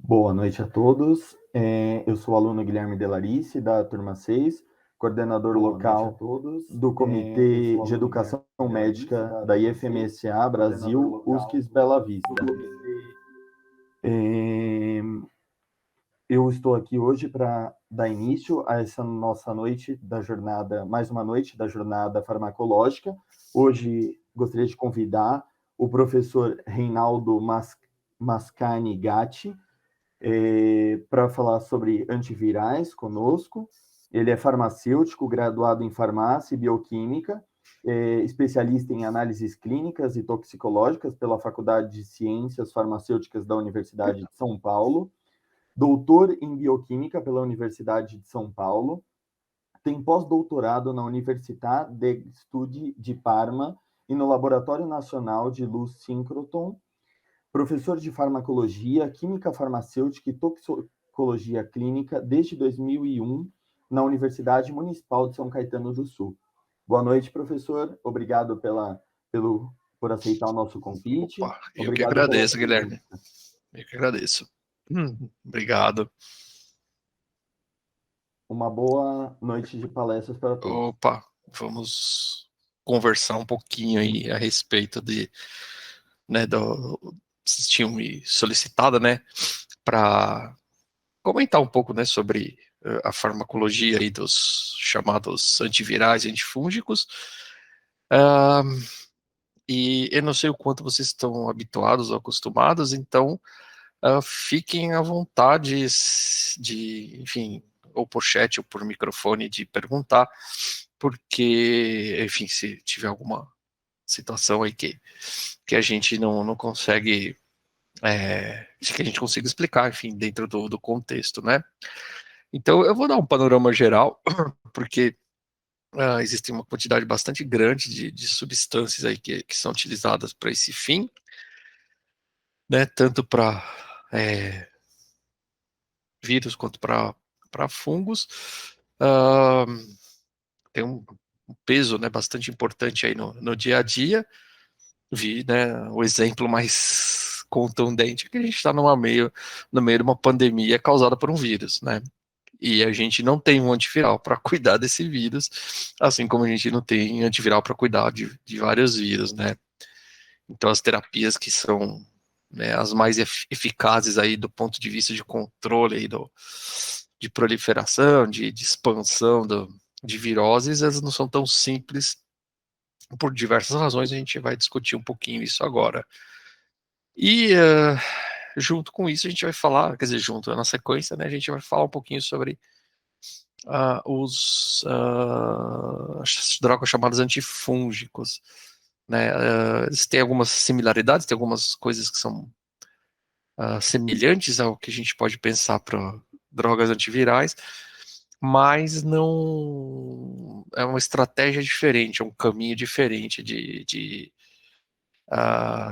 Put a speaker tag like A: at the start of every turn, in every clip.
A: Boa noite a todos. Eu sou o aluno Guilherme Delarice, da turma 6, coordenador local do Comitê de Educação Médica da IFMSA Brasil, USCS Bela Vista. Eu estou aqui hoje para dar início a essa nossa noite da jornada, mais uma noite da jornada farmacológica. Hoje gostaria de convidar o professor Reinaldo Mascani Gatti, para falar sobre antivirais conosco. Ele é farmacêutico, graduado em farmácia e bioquímica, especialista em análises clínicas e toxicológicas pela Faculdade de Ciências Farmacêuticas da Universidade de São Paulo, doutor em bioquímica pela Universidade de São Paulo, tem pós-doutorado na Universitat de Studi de Parma e no Laboratório Nacional de Luz Síncroton, professor de farmacologia, química farmacêutica e toxicologia clínica desde 2001 na Universidade Municipal de São Caetano do Sul. Boa noite, professor. Obrigado por aceitar o nosso convite.
B: Opa, eu que agradeço, Guilherme. Eu que agradeço. Obrigado.
A: Uma boa noite de palestras para todos.
B: Opa, vamos conversar um pouquinho aí a respeito de, vocês tinham me solicitado, para comentar um pouco, sobre a farmacologia aí dos chamados antivirais e antifúngicos. E eu não sei o quanto vocês estão habituados ou acostumados, então fiquem à vontade enfim, ou por chat ou por microfone de perguntar, porque, enfim, se tiver alguma situação aí que a gente não consegue, que a gente consiga explicar, enfim, dentro do contexto, né? Então, eu vou dar um panorama geral, porque existe uma quantidade bastante grande de substâncias aí que são utilizadas para esse fim, né? Tanto para vírus quanto para fungos. Tem um peso, bastante importante aí no dia a dia. O exemplo mais contundente é que a gente está no meio de uma pandemia causada por um vírus, né? E a gente não tem um antiviral para cuidar desse vírus, assim como a gente não tem antiviral para cuidar de vários vírus, né? Então as terapias que são, as mais eficazes aí do ponto de vista de controle aí de proliferação, de expansão de viroses, elas não são tão simples por diversas razões. A gente vai discutir um pouquinho isso agora. E junto com isso a gente vai falar, quer dizer, na sequência, a gente vai falar um pouquinho sobre as drogas chamadas antifúngicos, eles têm algumas similaridades, tem algumas coisas que são semelhantes ao que a gente pode pensar para drogas antivirais, mas não é uma estratégia diferente, é um caminho diferente de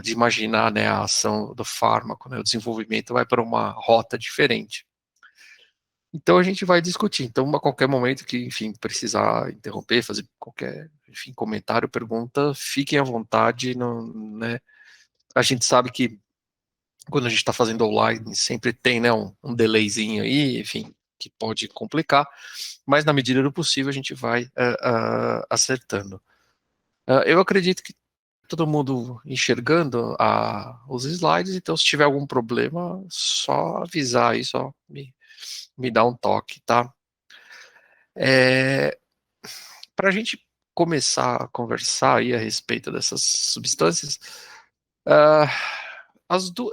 B: imaginar, a ação do fármaco, o desenvolvimento vai para uma rota diferente. Então a gente vai discutir. Então, a qualquer momento que, enfim, precisar interromper, fazer qualquer, enfim, comentário, pergunta, fiquem à vontade. A gente sabe que quando a gente está fazendo online, sempre tem, um delayzinho aí, enfim, que pode complicar, mas na medida do possível a gente vai acertando. Eu acredito que todo mundo enxergando os slides, então se tiver algum problema, só avisar aí, só me dá um toque, tá? Para a gente começar a conversar aí a respeito dessas substâncias,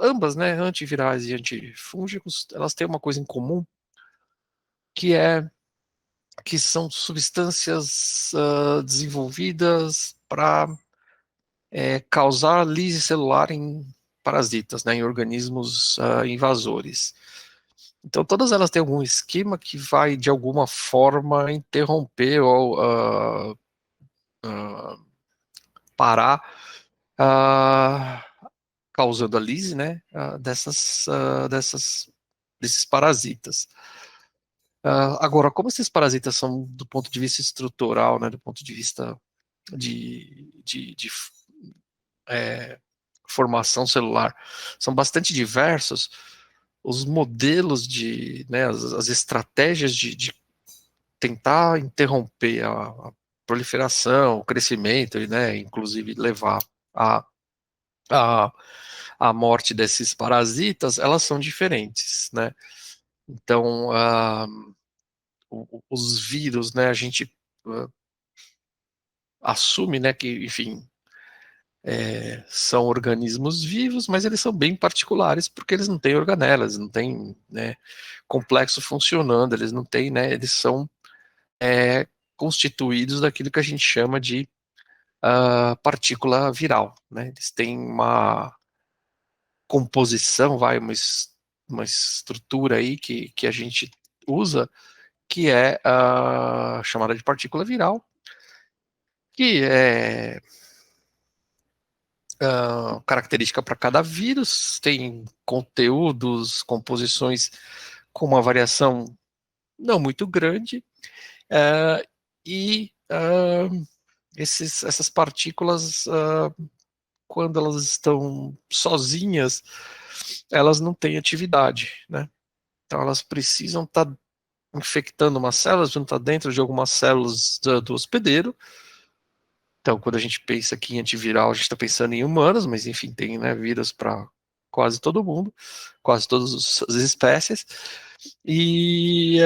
B: ambas, antivirais e antifúngicos, elas têm uma coisa em comum, que são substâncias desenvolvidas para causar lise celular em parasitas, em organismos invasores. Então, todas elas têm algum esquema que vai, de alguma forma, interromper ou parar, causando a lise, desses parasitas. Agora, como esses parasitas são, do ponto de vista estrutural, do ponto de vista de formação celular, são bastante diversos, os modelos né, as estratégias de tentar interromper a proliferação, o crescimento, e, né, inclusive levar a, a, a morte desses parasitas, elas são diferentes, né? Então, os vírus, né, a gente assume, né, que, enfim, são organismos vivos, mas eles são bem particulares porque eles não têm organelas, não têm, né, complexo funcionando, eles não têm, né, eles são constituídos daquilo que a gente chama de partícula viral, né? Eles têm uma composição, uma estrutura aí que a gente usa, que é chamada de partícula viral, que é característica para cada vírus, tem conteúdos, composições com uma variação não muito grande, e essas partículas, quando elas estão sozinhas, elas não têm atividade, né? Então elas precisam estar infectando uma célula, precisam estar dentro de algumas células do hospedeiro. Então, quando a gente pensa aqui em antiviral, a gente está pensando em humanos, mas enfim, tem, né, vírus para quase todo mundo, quase todas as espécies. E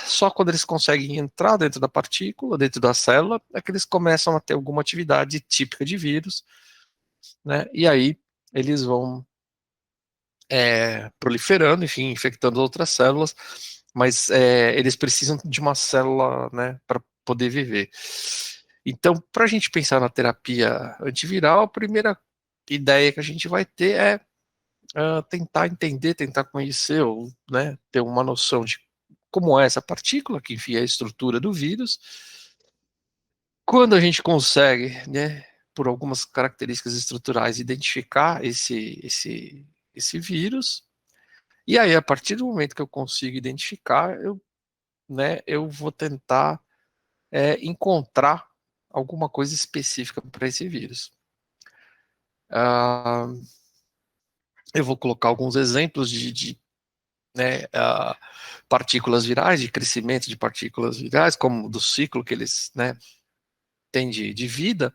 B: só quando eles conseguem entrar dentro da partícula, dentro da célula, é que eles começam a ter alguma atividade típica de vírus, né? E aí eles vão proliferando, enfim, infectando outras células, mas eles precisam de uma célula, né, para poder viver. Então, para a gente pensar na terapia antiviral, a primeira ideia que a gente vai ter é tentar entender, tentar conhecer, ou, né, ter uma noção de como é essa partícula, que enfim é a estrutura do vírus. Quando a gente consegue, né, por algumas características estruturais, identificar esse vírus, e aí a partir do momento que eu consigo identificar, eu vou tentar encontrar alguma coisa específica para esse vírus. Eu vou colocar alguns exemplos de né, partículas virais, de crescimento de partículas virais, como do ciclo que eles, né, têm de vida,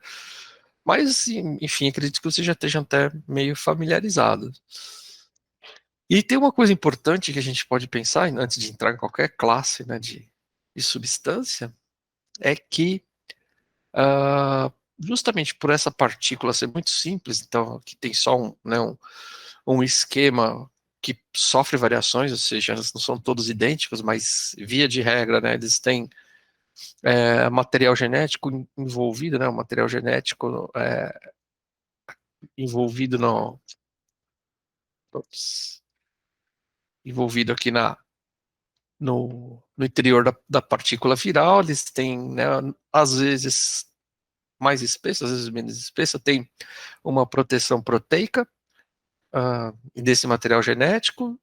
B: mas, enfim, acredito que você já esteja até meio familiarizado. E tem uma coisa importante que a gente pode pensar, antes de entrar em qualquer classe, né, de substância, é que justamente por essa partícula ser muito simples, então que tem só um esquema que sofre variações, ou seja, elas não são todos idênticos, mas via de regra, né, eles têm material genético envolvido, né, o material genético envolvido ops, envolvido aqui no interior da partícula viral, eles têm, né, às vezes mais espessa, às vezes menos espessa, tem uma proteção proteica desse material genético,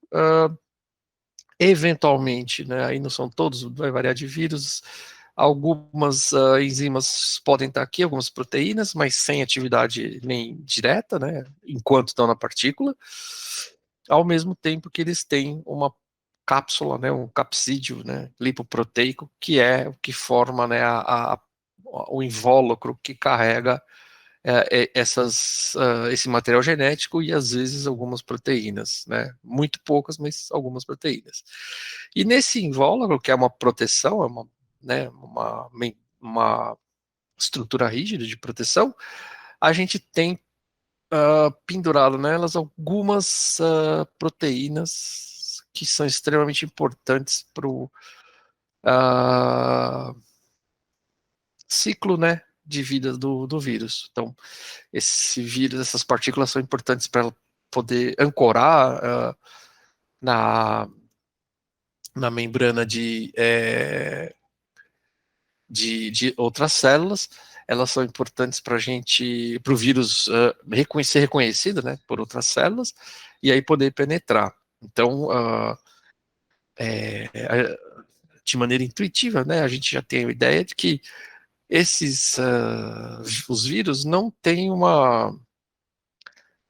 B: eventualmente, né, aí não são todos, vai variar de vírus, algumas enzimas podem estar aqui, algumas proteínas, mas sem atividade nem direta, né, enquanto estão na partícula, ao mesmo tempo que eles têm uma cápsula, né, um capsídeo, né, lipoproteico, que é o que forma, né, o invólucro que carrega esse material genético e às vezes algumas proteínas, né? Muito poucas, mas algumas proteínas. E nesse invólucro, que é uma proteção, né, uma estrutura rígida de proteção, a gente tem pendurado nelas algumas proteínas que são extremamente importantes para o ciclo, né, de vida do vírus. Então, esse vírus, essas partículas são importantes para poder ancorar na membrana de outras células. Elas são importantes para o vírus ser reconhecido, né, por outras células e aí poder penetrar. Então, de maneira intuitiva, né, a gente já tem a ideia de que os vírus não têm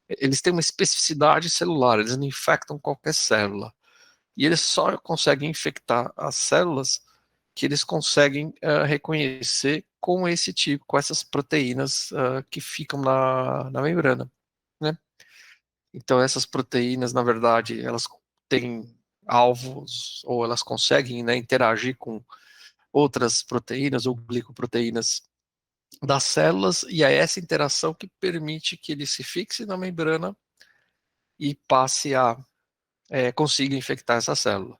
B: eles têm uma especificidade celular, eles não infectam qualquer célula. E eles só conseguem infectar as células que eles conseguem reconhecer com esse tipo, com essas proteínas que ficam na membrana, né? Então essas proteínas, na verdade, elas têm alvos, ou elas conseguem, né, interagir com outras proteínas ou glicoproteínas das células, e é essa interação que permite que ele se fixe na membrana e passe a consiga infectar essa célula.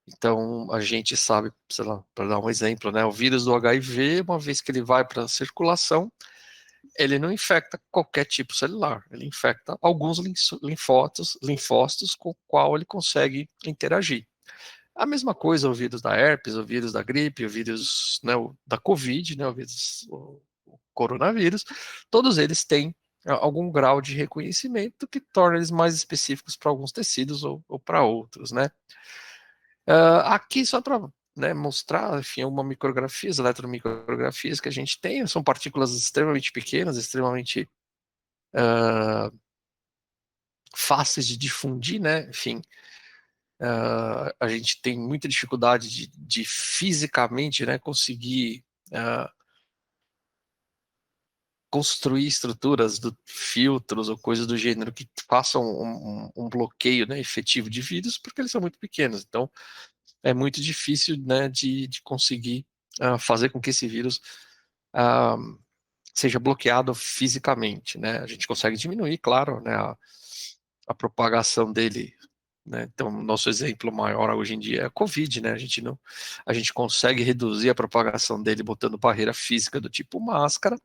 B: Então, a gente sabe, sei lá, para dar um exemplo, né, o vírus do HIV, uma vez que ele vai para a circulação, ele não infecta qualquer tipo celular, ele infecta alguns linfócitos com o qual ele consegue interagir. A mesma coisa o vírus da herpes, o vírus da gripe, o vírus, né, da Covid, né, o coronavírus, todos eles têm algum grau de reconhecimento que torna eles mais específicos para alguns tecidos ou para outros, né? Aqui só para, né, mostrar, enfim, uma micrografia, as eletromicrografias que a gente tem, são partículas extremamente pequenas, extremamente fáceis de difundir, né? Enfim, a gente tem muita dificuldade de fisicamente, né, conseguir construir estruturas, filtros ou coisas do gênero que façam um bloqueio, né, efetivo de vírus, porque eles são muito pequenos. Então, é muito difícil, né, de conseguir fazer com que esse vírus seja bloqueado fisicamente, né? A gente consegue diminuir, claro, né, a propagação dele, né? Então, nosso exemplo maior hoje em dia é a Covid, né? A gente consegue reduzir a propagação dele botando barreira física do tipo máscara,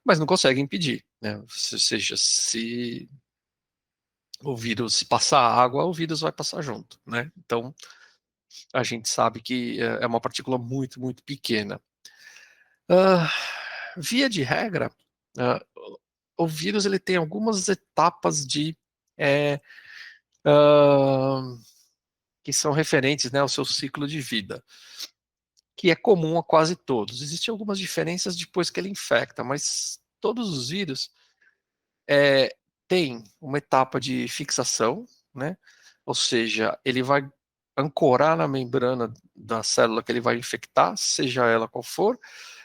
B: mas não consegue impedir, né? Ou seja, se o vírus se passar água, o vírus vai passar junto, né? Então, a gente sabe que é uma partícula muito, muito pequena. Via de regra, uh, o vírus ele tem algumas etapas é, uh, que são referentes, né, ao seu ciclo de vida, que é comum a quase todos. Existem algumas diferenças depois que ele infecta, mas todos os vírus têm uma etapa de fixação, né? Ou seja, ele vai ancorar na membrana da célula que ele vai infectar, seja ela qual for,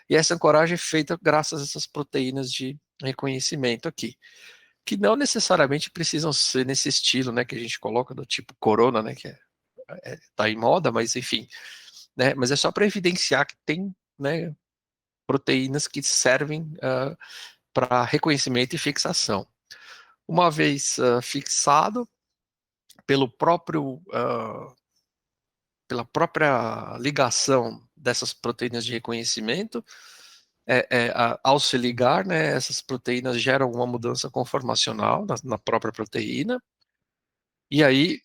B: e essa ancoragem é feita graças a essas proteínas de reconhecimento aqui, que não necessariamente precisam ser nesse estilo, né, que a gente coloca do tipo corona, né, que tá em moda, mas enfim, né, mas é só para evidenciar que tem, né, proteínas que servem para reconhecimento e fixação. Uma vez fixado pelo pela própria ligação dessas proteínas de reconhecimento, ao se ligar, né, essas proteínas geram uma mudança conformacional na própria proteína, e aí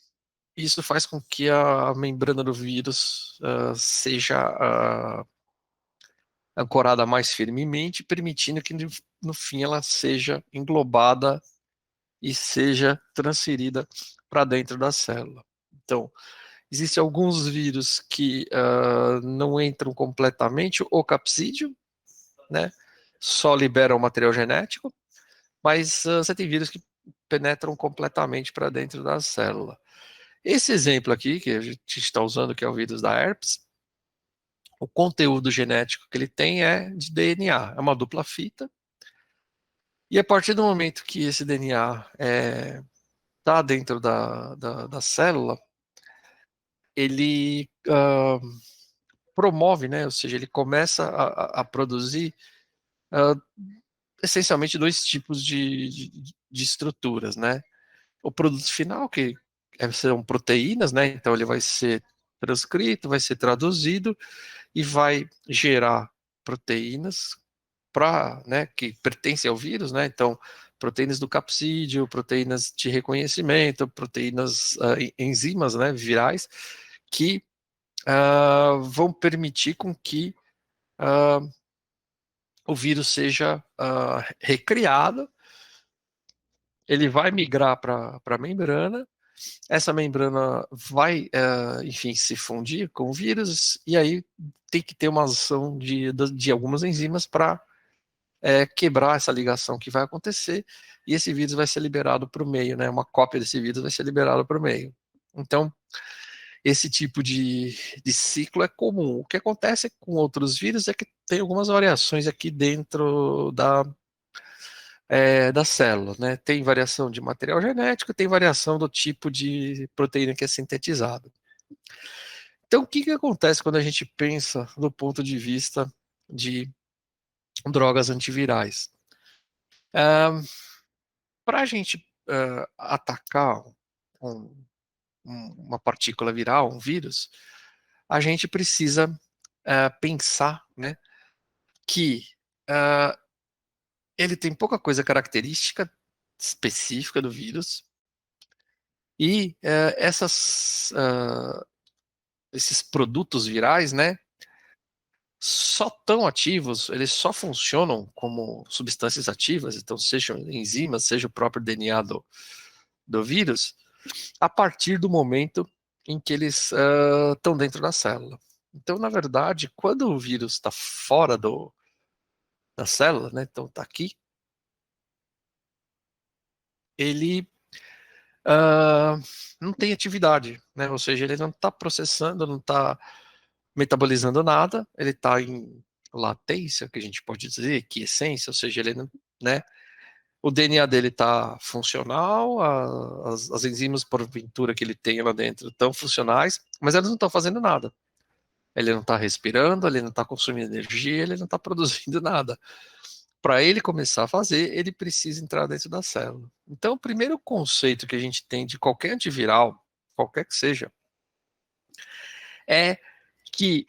B: isso faz com que a membrana do vírus seja ancorada mais firmemente, permitindo que no fim ela seja englobada e seja transferida para dentro da célula. Então, existem alguns vírus que não entram completamente, o capsídeo, né? Só liberam o material genético, mas você tem vírus que penetram completamente para dentro da célula. Esse exemplo aqui, que a gente está usando, que é o vírus da herpes, o conteúdo genético que ele tem é de DNA, é uma dupla fita, e a partir do momento que esse DNA está dentro da célula, ele promove, né? Ou seja, ele começa a produzir uh, essencialmente dois tipos de estruturas, né? O produto final, que são proteínas, né? Então ele vai ser transcrito, vai ser traduzido e vai gerar proteínas né, que pertencem ao vírus, né? Então, proteínas do capsídeo, proteínas de reconhecimento, proteínas, enzimas, né, virais, que vão permitir com que o vírus seja recriado, ele vai migrar para a membrana, essa membrana vai, enfim, se fundir com o vírus, e aí tem que ter uma ação de algumas enzimas para quebrar essa ligação que vai acontecer, e esse vírus vai ser liberado para o meio, né? Uma cópia desse vírus vai ser liberada para o meio. Então, esse tipo de ciclo é comum. O que acontece com outros vírus é que tem algumas variações aqui dentro da célula, né? Tem variação de material genético, tem variação do tipo de proteína que é sintetizado. Então, o que acontece quando a gente pensa do ponto de vista de drogas antivirais? Para a gente atacar um- uma partícula viral, um vírus, a gente precisa pensar, né, que ele tem pouca coisa característica específica do vírus e esses produtos virais, né, só tão ativos, eles só funcionam como substâncias ativas, então sejam enzimas, seja o próprio DNA do vírus, a partir do momento em que eles estão dentro da célula. Então, na verdade, quando o vírus está fora da célula, né, então está aqui, ele uh, não tem atividade, né, ou seja, ele não está processando, não está metabolizando nada, ele está em latência, que a gente pode dizer, quiescência, ou seja, ele não, né, o DNA dele está funcional, as enzimas porventura que ele tem lá dentro estão funcionais, mas elas não estão fazendo nada. Ele não está respirando, ele não está consumindo energia, ele não está produzindo nada. Para ele começar a fazer, ele precisa entrar dentro da célula. Então, o primeiro conceito que a gente tem de qualquer antiviral, qualquer que seja, é que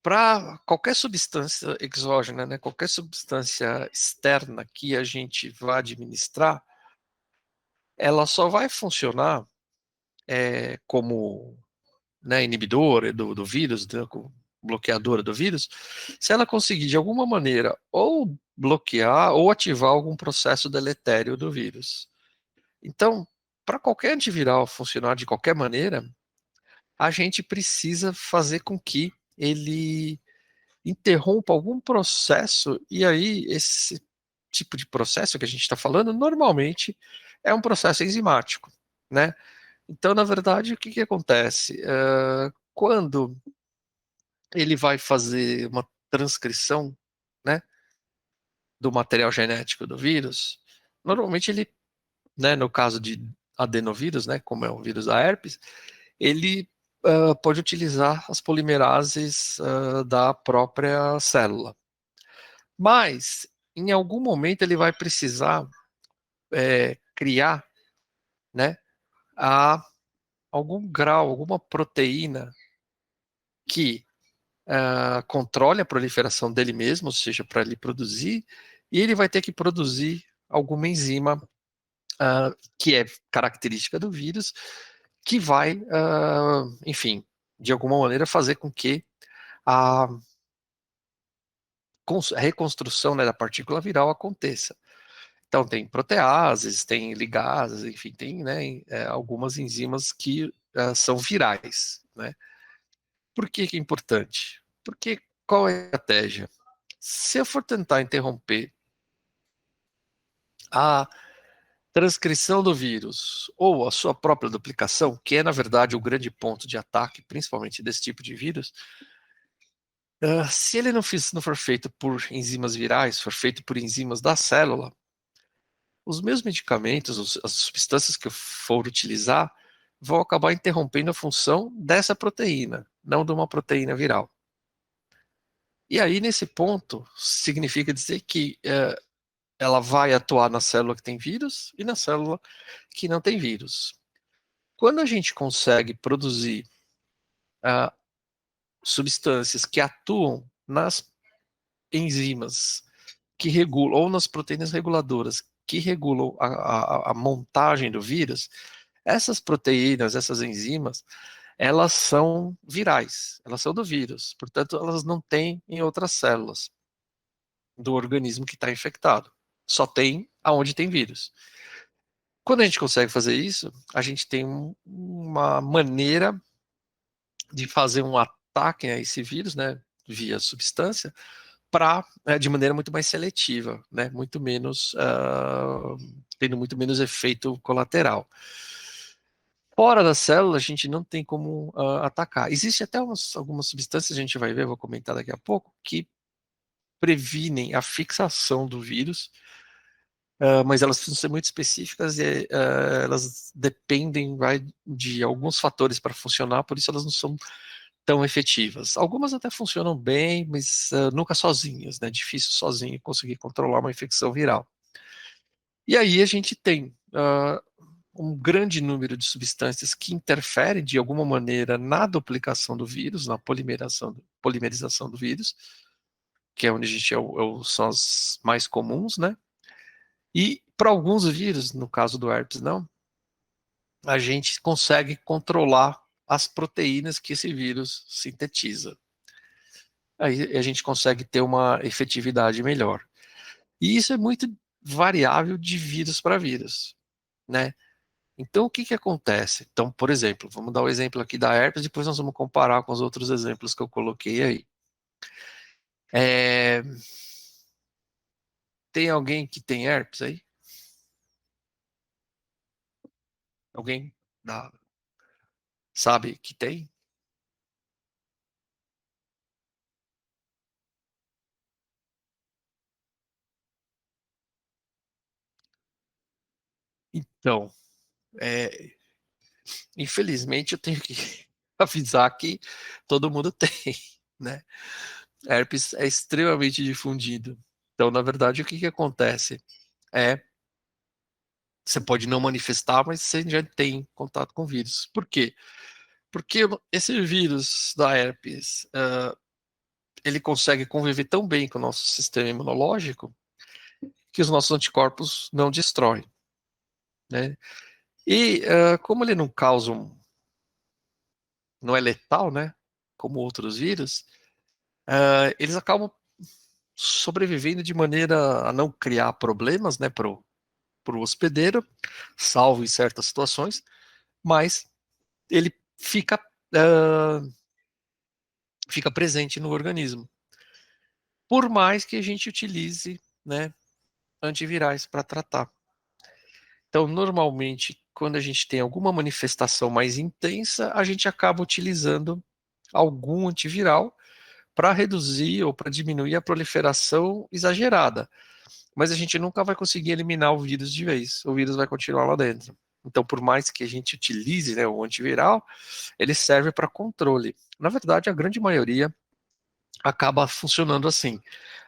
B: para qualquer substância exógena, né, qualquer substância externa que a gente vá administrar, ela só vai funcionar como, né, inibidora do vírus, né, bloqueadora do vírus, se ela conseguir de alguma maneira ou bloquear ou ativar algum processo deletério do vírus. Então, para qualquer antiviral funcionar de qualquer maneira, a gente precisa fazer com que ele interrompa algum processo, e aí esse tipo de processo que a gente está falando, normalmente é um processo enzimático, né? Então, na verdade, o que acontece? Quando ele vai fazer uma transcrição, né, do material genético do vírus, normalmente ele, né, no caso de adenovírus, né, como é o vírus da herpes, ele pode utilizar as polimerases da própria célula. Mas, em algum momento, ele vai precisar criar, né, algum grau, alguma proteína que controle a proliferação dele mesmo, ou seja, para ele produzir, e ele vai ter que produzir alguma enzima que é característica do vírus, que vai, enfim, de alguma maneira fazer com que a reconstrução, né, da partícula viral aconteça. Então, tem proteases, tem ligases, enfim, tem, né, algumas enzimas que são virais, né? Por que é importante? Porque qual é a estratégia? Se eu for tentar interromper a transcrição do vírus ou a sua própria duplicação, que é, na verdade, o grande ponto de ataque, principalmente desse tipo de vírus, se ele não for feito por enzimas virais, for feito por enzimas da célula, os meus medicamentos, as substâncias que eu for utilizar, vão acabar interrompendo a função dessa proteína, não de uma proteína viral. E aí, nesse ponto, significa dizer que ela vai atuar na célula que tem vírus e na célula que não tem vírus. Quando a gente consegue produzir uh, substâncias que atuam nas enzimas que regulam, ou nas proteínas reguladoras que regulam a montagem do vírus, essas proteínas, essas enzimas, elas são virais, elas são do vírus, portanto, elas não têm em outras células do organismo que está infectado, só tem aonde tem vírus. Quando a gente consegue fazer isso, a gente tem uma maneira de fazer um ataque a esse vírus, né, via substância, de maneira muito mais seletiva, né? Muito menos, tendo muito menos efeito colateral. Fora da célula, a gente não tem como atacar. Existem até algumas substâncias, a gente vai ver, vou comentar daqui a pouco, que previnem a fixação do vírus, mas elas precisam ser muito específicas e elas dependem de alguns fatores para funcionar, por isso elas não são tão efetivas. Algumas até funcionam bem, mas nunca sozinhas, né? Difícil sozinho conseguir controlar uma infecção viral. E aí a gente tem um grande número de substâncias que interferem de alguma maneira na duplicação do vírus, na polimerização do vírus, que é onde a gente são as mais comuns, né? E para alguns vírus, no caso do herpes, não, a gente consegue controlar as proteínas que esse vírus sintetiza. Aí a gente consegue ter uma efetividade melhor. E isso é muito variável de vírus para vírus, né? Então, o que que acontece? Então, por exemplo, vamos dar o exemplo aqui da herpes, depois nós vamos comparar com os outros exemplos que eu coloquei aí. Tem alguém que tem herpes aí? Alguém sabe que tem? Então, infelizmente eu tenho que avisar que todo mundo tem, né? Herpes é extremamente difundido. Então, na verdade, o que que acontece? Você pode não manifestar, mas você já tem contato com o vírus. Por quê? Porque esse vírus da herpes, ele consegue conviver tão bem com o nosso sistema imunológico que os nossos anticorpos não destroem, né? E como ele não causa não é letal, né? Como outros vírus, eles acabam sobrevivendo de maneira a não criar problemas, né, para o hospedeiro, salvo em certas situações, mas ele fica presente no organismo. Por mais que a gente utilize, né, antivirais para tratar. Então, normalmente, quando a gente tem alguma manifestação mais intensa, a gente acaba utilizando algum antiviral para reduzir ou para diminuir a proliferação exagerada. Mas a gente nunca vai conseguir eliminar o vírus de vez. O vírus vai continuar lá dentro. Então, por mais que a gente utilize, né, o antiviral, ele serve para controle. Na verdade, a grande maioria acaba funcionando assim.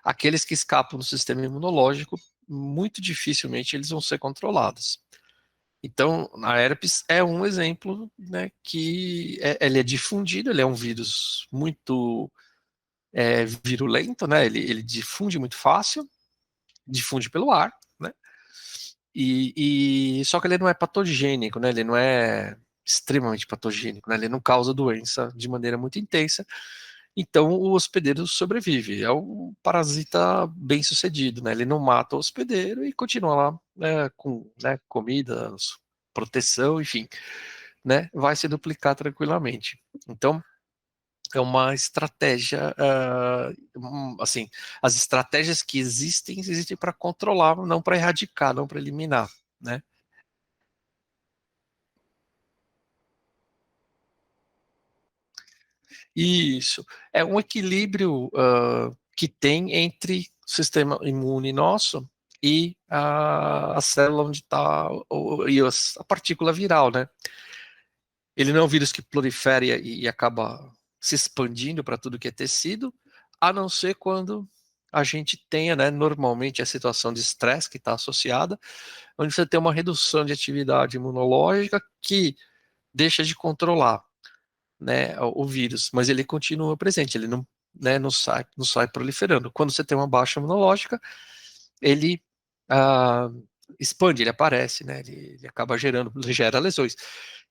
B: Aqueles que escapam do sistema imunológico, muito dificilmente eles vão ser controlados. Então, a herpes é um exemplo, né, que ele é difundido, ele é um vírus muito virulento, né, ele difunde muito fácil, difunde pelo ar, né, só que ele não é patogênico, né, ele não é extremamente patogênico, né, ele não causa doença de maneira muito intensa, então o hospedeiro sobrevive, é um parasita bem sucedido, né, ele não mata o hospedeiro e continua lá, né, com, né, comida, proteção, enfim, né, vai se duplicar tranquilamente. Então, é uma estratégia, assim, as estratégias que existem para controlar, não para erradicar, não para eliminar, né? Isso é um equilíbrio que tem entre o sistema imune nosso e a célula onde está a partícula viral, né? Ele não é um vírus que prolifera e acaba se expandindo para tudo que é tecido, a não ser quando a gente tenha, né, normalmente a situação de estresse que está associada, onde você tem uma redução de atividade imunológica que deixa de controlar, né, o vírus, mas ele continua presente, ele não, né, não sai proliferando. Quando você tem uma baixa imunológica, ele ah, expande, ele aparece, né? Ele acaba gera lesões.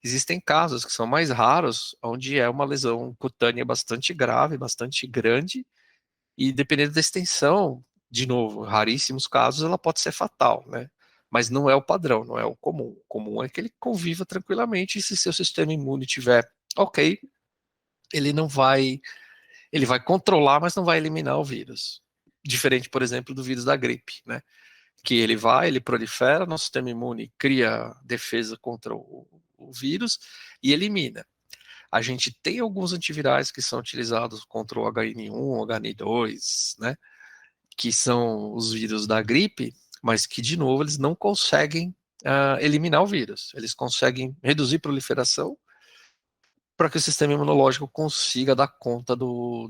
B: Existem casos que são mais raros, onde é uma lesão cutânea bastante grave, bastante grande, e dependendo da extensão, de novo, raríssimos casos, ela pode ser fatal, né? Mas não é o padrão, não é o comum. O comum é que ele conviva tranquilamente, e se seu sistema imune tiver ok, ele não vai, ele vai controlar, mas não vai eliminar o vírus. diferente, por exemplo, do vírus da gripe, né? Que ele prolifera, nosso sistema imune cria defesa contra o vírus e elimina. A gente tem alguns antivirais que são utilizados contra o HN1, HN2, né? Que são os vírus da gripe, mas que, de novo, eles não conseguem eliminar o vírus. Eles conseguem reduzir a proliferação para que o sistema imunológico consiga dar conta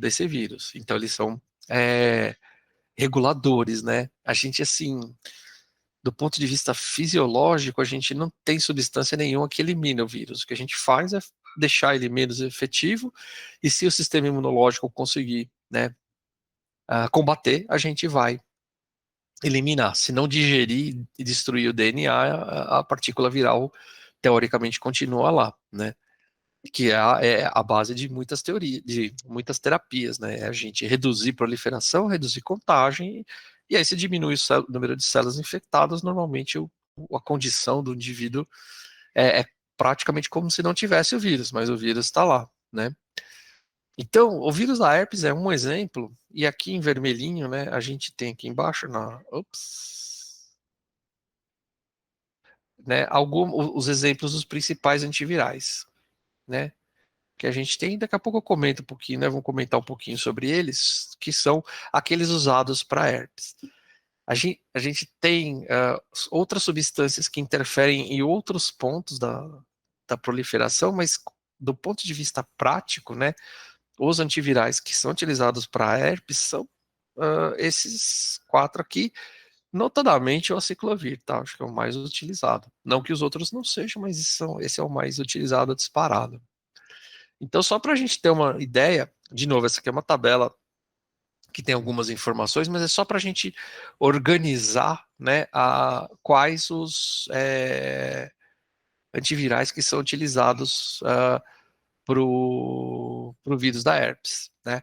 B: desse vírus. Então, eles são reguladores, né? A gente, assim, do ponto de vista fisiológico, a gente não tem substância nenhuma que elimine o vírus. O que a gente faz é deixar ele menos efetivo, e se o sistema imunológico conseguir, né, combater, a gente vai eliminar. Se não digerir e destruir o DNA, a partícula viral teoricamente continua lá, né? Que é a base de muitas teorias, de muitas terapias, né? É a gente reduzir proliferação, reduzir contagem, e aí se diminui o número de células infectadas, normalmente a condição do indivíduo é praticamente como se não tivesse o vírus, mas o vírus está lá, né? Então, o vírus da herpes é um exemplo, e aqui em vermelhinho, né, a gente tem aqui embaixo, né, os exemplos dos principais antivirais, né? Que a gente tem, daqui a pouco eu comento um pouquinho, né? Vamos comentar um pouquinho sobre eles, que são aqueles usados para herpes. A gente tem outras substâncias que interferem em outros pontos da proliferação, mas do ponto de vista prático, né? Os antivirais que são utilizados para herpes são esses quatro aqui, notadamente o aciclovir, tá? Acho que é o mais utilizado. Não que os outros não sejam, mas esse é o mais utilizado disparado. Então, só para a gente ter uma ideia, de novo, essa aqui é uma tabela que tem algumas informações, mas é só para a gente organizar, né, quais os antivirais que são utilizados para o vírus da herpes, né?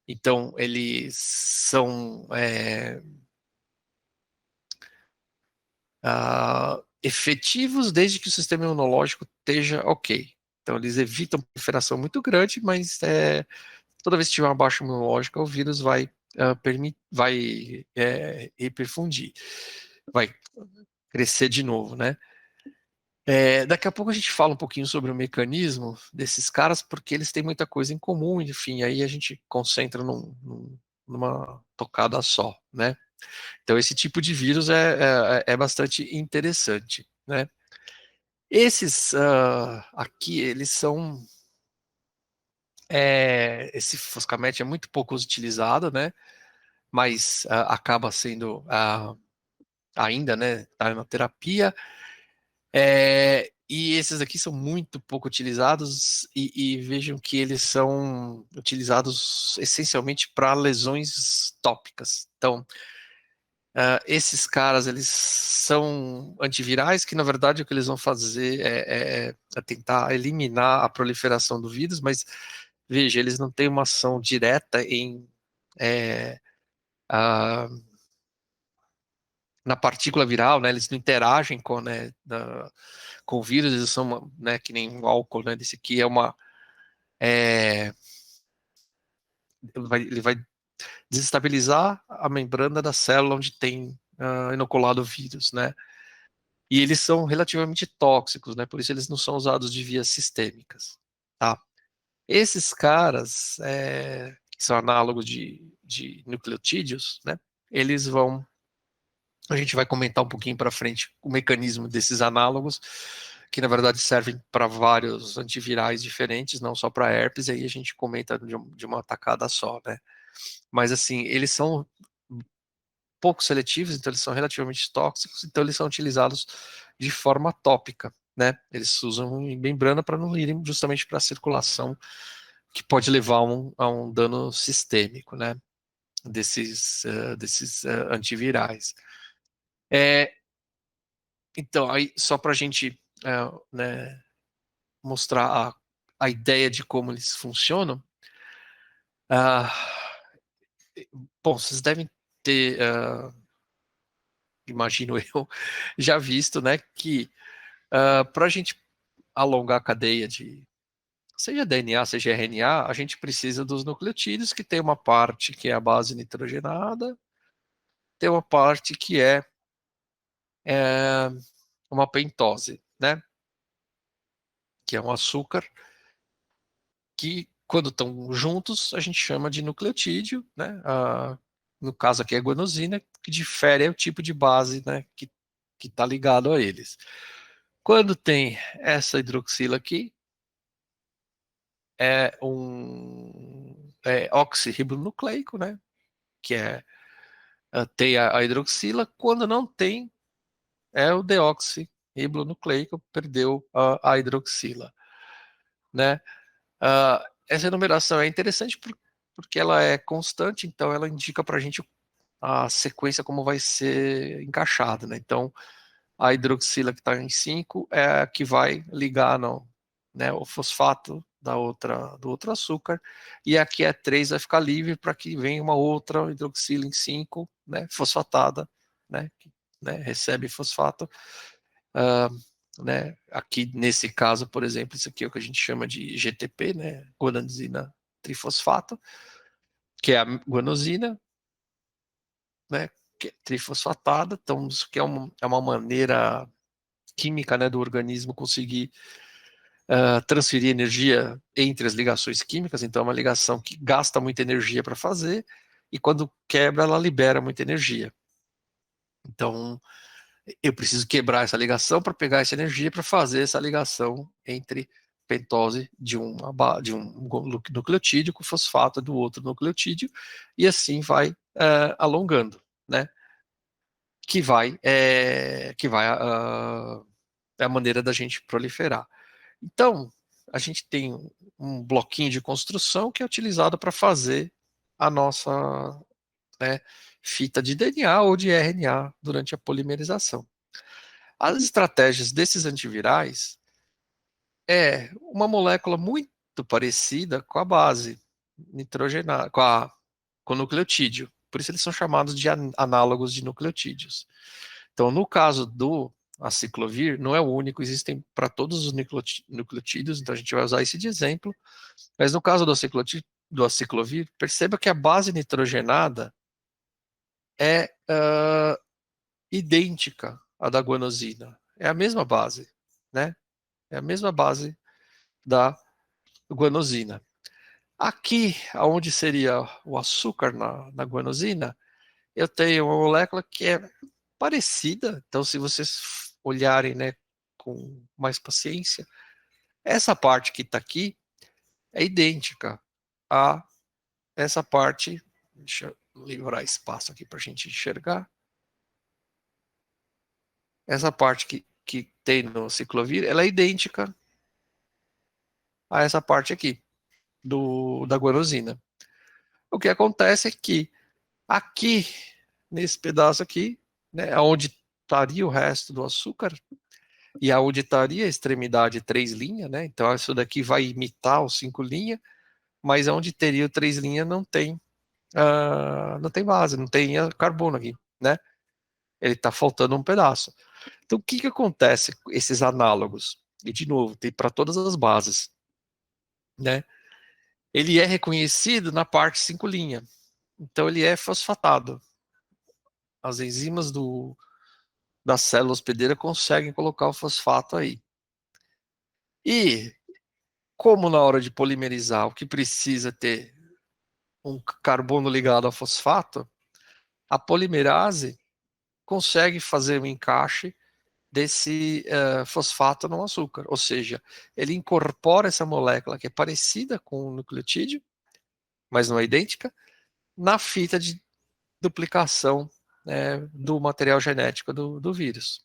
B: Então, eles são efetivos desde que o sistema imunológico esteja ok. Então, eles evitam proliferação muito grande, mas toda vez que tiver uma baixa imunológica, o vírus vai hiperfundir, vai crescer de novo, né? Daqui a pouco a gente fala um pouquinho sobre o mecanismo desses caras, porque eles têm muita coisa em comum, enfim, aí a gente concentra numa tocada só, né? Então esse tipo de vírus é bastante interessante, né? Esses aqui, eles são esse Foscamet é muito pouco utilizado, né? Mas acaba sendo ainda, né? Tá na terapia. E esses aqui são muito pouco utilizados e vejam que eles são utilizados essencialmente para lesões tópicas. Então, esses caras, eles são antivirais que, na verdade, o que eles vão fazer é tentar eliminar a proliferação do vírus, mas, veja, eles não têm uma ação direta na partícula viral, né? Eles não interagem com o vírus, eles são, né, que nem o álcool, né? Desse aqui ele vai desestabilizar a membrana da célula onde tem inoculado o vírus, né? E eles são relativamente tóxicos, né? Por isso eles não são usados de vias sistêmicas, tá? Esses caras, que são análogos de nucleotídeos, né? Eles vão A gente vai comentar um pouquinho para frente o mecanismo desses análogos, que na verdade servem para vários antivirais diferentes, não só para herpes, aí a gente comenta de uma tacada só, né? Mas assim, eles são pouco seletivos, então eles são relativamente tóxicos, então eles são utilizados de forma tópica, né? Eles usam em membrana para não irem justamente para a circulação, que pode levar a um dano sistêmico, né? Desses antivirais. Então, aí, só para a gente né, mostrar a ideia de como eles funcionam, ah, bom, vocês devem ter, imagino eu, já visto, né, que para a gente alongar a cadeia seja DNA, seja RNA, a gente precisa dos nucleotídeos, que tem uma parte que é a base nitrogenada, tem uma parte que é uma pentose, né? Que é um açúcar que, quando estão juntos, a gente chama de nucleotídeo, né? No caso aqui é a guanosina, que difere é o tipo de base, né? Que está ligado a eles. Quando tem essa hidroxila aqui, é um oxirribonucleico, né? Que tem a hidroxila. Quando não tem, é o deoxirribonucleico, perdeu a hidroxila, né? Essa enumeração é interessante porque ela é constante, então ela indica para a gente a sequência como vai ser encaixada, né? Então, a hidroxila que está em 5 é a que vai ligar né, o fosfato do outro açúcar, e aqui é 3 vai ficar livre para que venha uma outra hidroxila em 5, né, fosfatada, né, que, né, recebe fosfato. Né, aqui nesse caso, por exemplo, isso aqui é o que a gente chama de GTP, né, guanosina trifosfato, que é a guanosina, né, que é trifosfatada. Então isso aqui é uma maneira química, né, do organismo conseguir transferir energia entre as ligações químicas. Então é uma ligação que gasta muita energia para fazer, e quando quebra ela libera muita energia. Então eu preciso quebrar essa ligação para pegar essa energia para fazer essa ligação entre pentose de um nucleotídeo com fosfato do outro nucleotídeo, e assim vai alongando, né? Que vai é a maneira da gente proliferar. Então, a gente tem um bloquinho de construção que é utilizado para fazer a nossa, né, fita de DNA ou de RNA durante a polimerização. As estratégias desses antivirais é uma molécula muito parecida com a base nitrogenada, com o nucleotídeo. Por isso eles são chamados de análogos de nucleotídeos. Então, no caso do aciclovir, não é o único, existem para todos os nucleotídeos, então a gente vai usar esse de exemplo. Mas no caso do aciclovir, perceba que a base nitrogenada é idêntica à da guanosina. É a mesma base, né? É a mesma base da guanosina. Aqui, onde seria o açúcar na guanosina, eu tenho uma molécula que é parecida. Então, se vocês olharem, né, com mais paciência, essa parte que está aqui é idêntica a essa parte. Deixa eu livrar espaço aqui para a gente enxergar. Essa parte que tem no ciclovir, ela é idêntica a essa parte aqui da guanosina. O que acontece é que aqui, nesse pedaço aqui, né, onde estaria o resto do açúcar, e aonde estaria a extremidade 3' né? Então isso daqui vai imitar o 5', mas onde teria o 3' não tem base, não tem carbono aqui, né? Ele está faltando um pedaço. Então o que acontece com esses análogos? E de novo, tem para todas as bases, né? Ele é reconhecido na parte 5'. Então ele é fosfatado. As enzimas da célula hospedeira conseguem colocar o fosfato aí. E como na hora de polimerizar o que precisa ter um carbono ligado ao fosfato, a polimerase consegue fazer um encaixe desse fosfato no açúcar. Ou seja, ele incorpora essa molécula que é parecida com o nucleotídeo, mas não é idêntica, na fita de duplicação do material genético do vírus.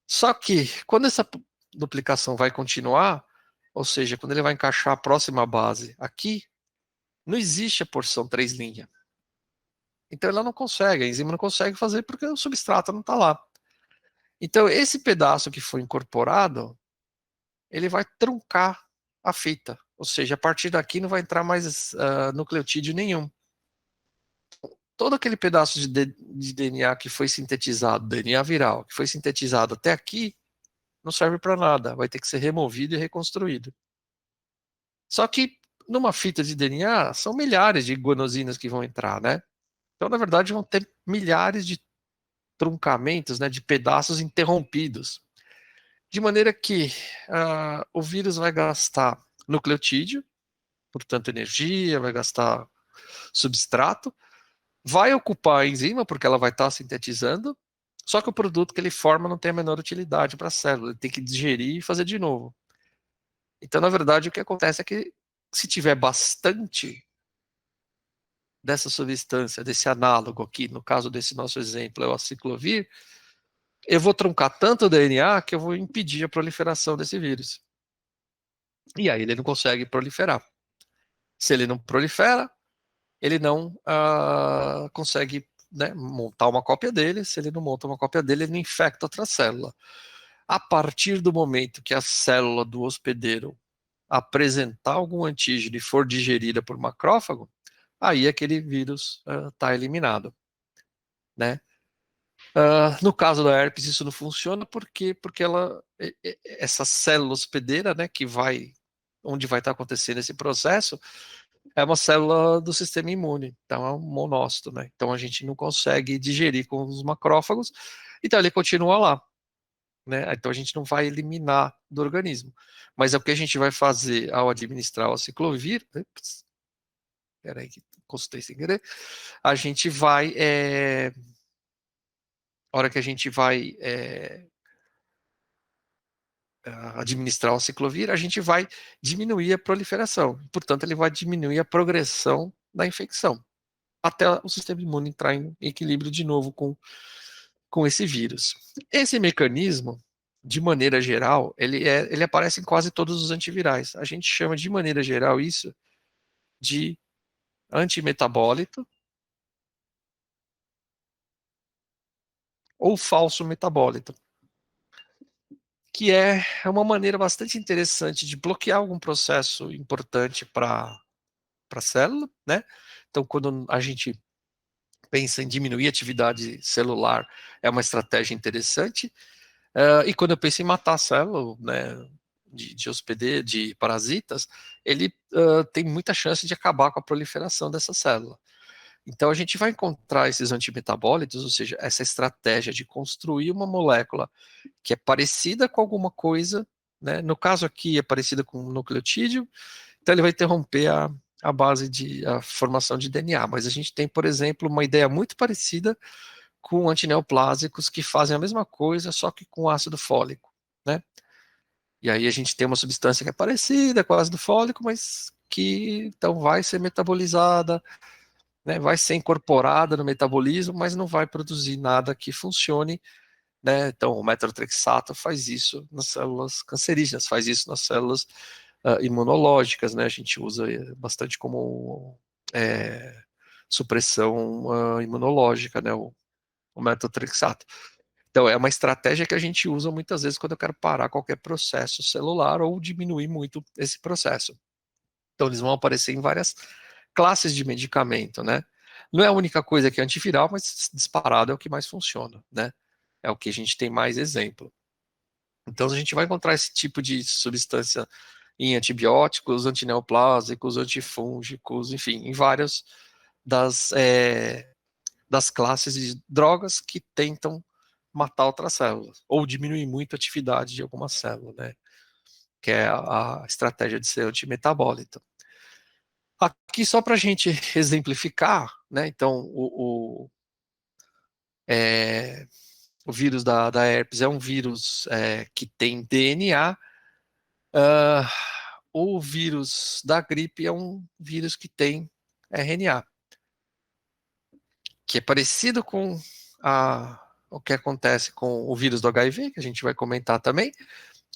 B: Só que quando essa duplicação vai continuar, ou seja, quando ele vai encaixar a próxima base aqui, não existe a porção 3'. Então ela não consegue, a enzima não consegue fazer porque o substrato não está lá. Então esse pedaço que foi incorporado, ele vai truncar a fita. Ou seja, a partir daqui não vai entrar mais nucleotídeo nenhum. Todo aquele pedaço de DNA que foi sintetizado, DNA viral, que foi sintetizado até aqui, não serve para nada. Vai ter que ser removido e reconstruído. Só que numa fita de DNA são milhares de guanosinas que vão entrar, né? Então, na verdade, vão ter milhares de truncamentos, né, de pedaços interrompidos. De maneira que o vírus vai gastar nucleotídeo, portanto energia, vai gastar substrato, vai ocupar a enzima, porque ela vai estar sintetizando, só que o produto que ele forma não tem a menor utilidade para a célula, ele tem que digerir e fazer de novo. Então, na verdade, o que acontece é que se tiver bastante dessa substância, desse análogo aqui, no caso desse nosso exemplo, é o aciclovir, eu vou truncar tanto o DNA que eu vou impedir a proliferação desse vírus. E aí ele não consegue proliferar. Se ele não prolifera, ele não consegue, né, montar uma cópia dele. Se ele não monta uma cópia dele, ele não infecta outra célula. A partir do momento que a célula do hospedeiro apresentar algum antígeno e for digerida por macrófago, aí aquele vírus está eliminado, né? No caso da herpes, isso não funciona porque essa célula hospedeira, né, que vai, onde vai estar acontecendo esse processo, é uma célula do sistema imune, então é um monócito, né? Então a gente não consegue digerir com os macrófagos, então ele continua lá, né? Então a gente não vai eliminar do organismo. Mas é o que a gente vai fazer ao administrar o aciclovir. Peraí, que consultei sem querer. A gente vai. A hora que a gente vai administrar o aciclovir, a gente vai diminuir a proliferação. Portanto, ele vai diminuir a progressão da infecção, até o sistema imune entrar em equilíbrio de novo com esse vírus. Esse mecanismo, de maneira geral, ele aparece em quase todos os antivirais. A gente chama, de maneira geral, isso de antimetabólito ou falso metabólito, que é uma maneira bastante interessante de bloquear algum processo importante para a célula, né? Então, quando a gente pensa em diminuir a atividade celular, é uma estratégia interessante. E quando eu penso em matar a célula, né, de hospedeiro, de parasitas, ele tem muita chance de acabar com a proliferação dessa célula. Então a gente vai encontrar esses antimetabólitos, ou seja, essa estratégia de construir uma molécula que é parecida com alguma coisa, né? No caso aqui é parecida com o nucleotídeo, então ele vai interromper a base de a formação de DNA. Mas a gente tem, por exemplo, uma ideia muito parecida com antineoplásicos que fazem a mesma coisa, só que com ácido fólico, né? E aí a gente tem uma substância que é parecida com o ácido fólico, mas que então vai ser metabolizada, né, vai ser incorporada no metabolismo, mas não vai produzir nada que funcione, né? Então o metrotrexato faz isso nas células cancerígenas, faz isso nas células imunológicas, né? A gente usa bastante como supressão imunológica, né? O metotrexato. Então, é uma estratégia que a gente usa muitas vezes quando eu quero parar qualquer processo celular ou diminuir muito esse processo. Então, eles vão aparecer em várias classes de medicamento, né? Não é a única coisa que é antiviral, mas disparado é o que mais funciona, né? É o que a gente tem mais exemplo. Então, a gente vai encontrar esse tipo de substância em antibióticos, antineoplásicos, antifúngicos, enfim, em várias das classes de drogas que tentam matar outras células, ou diminuir muito a atividade de alguma célula, né? Que é a estratégia de ser antimetabólito. Aqui, só para a gente exemplificar, né? Então, o vírus da herpes é um vírus que tem DNA. O vírus da gripe é um vírus que tem RNA, que é parecido com o que acontece com o vírus do HIV, que a gente vai comentar também,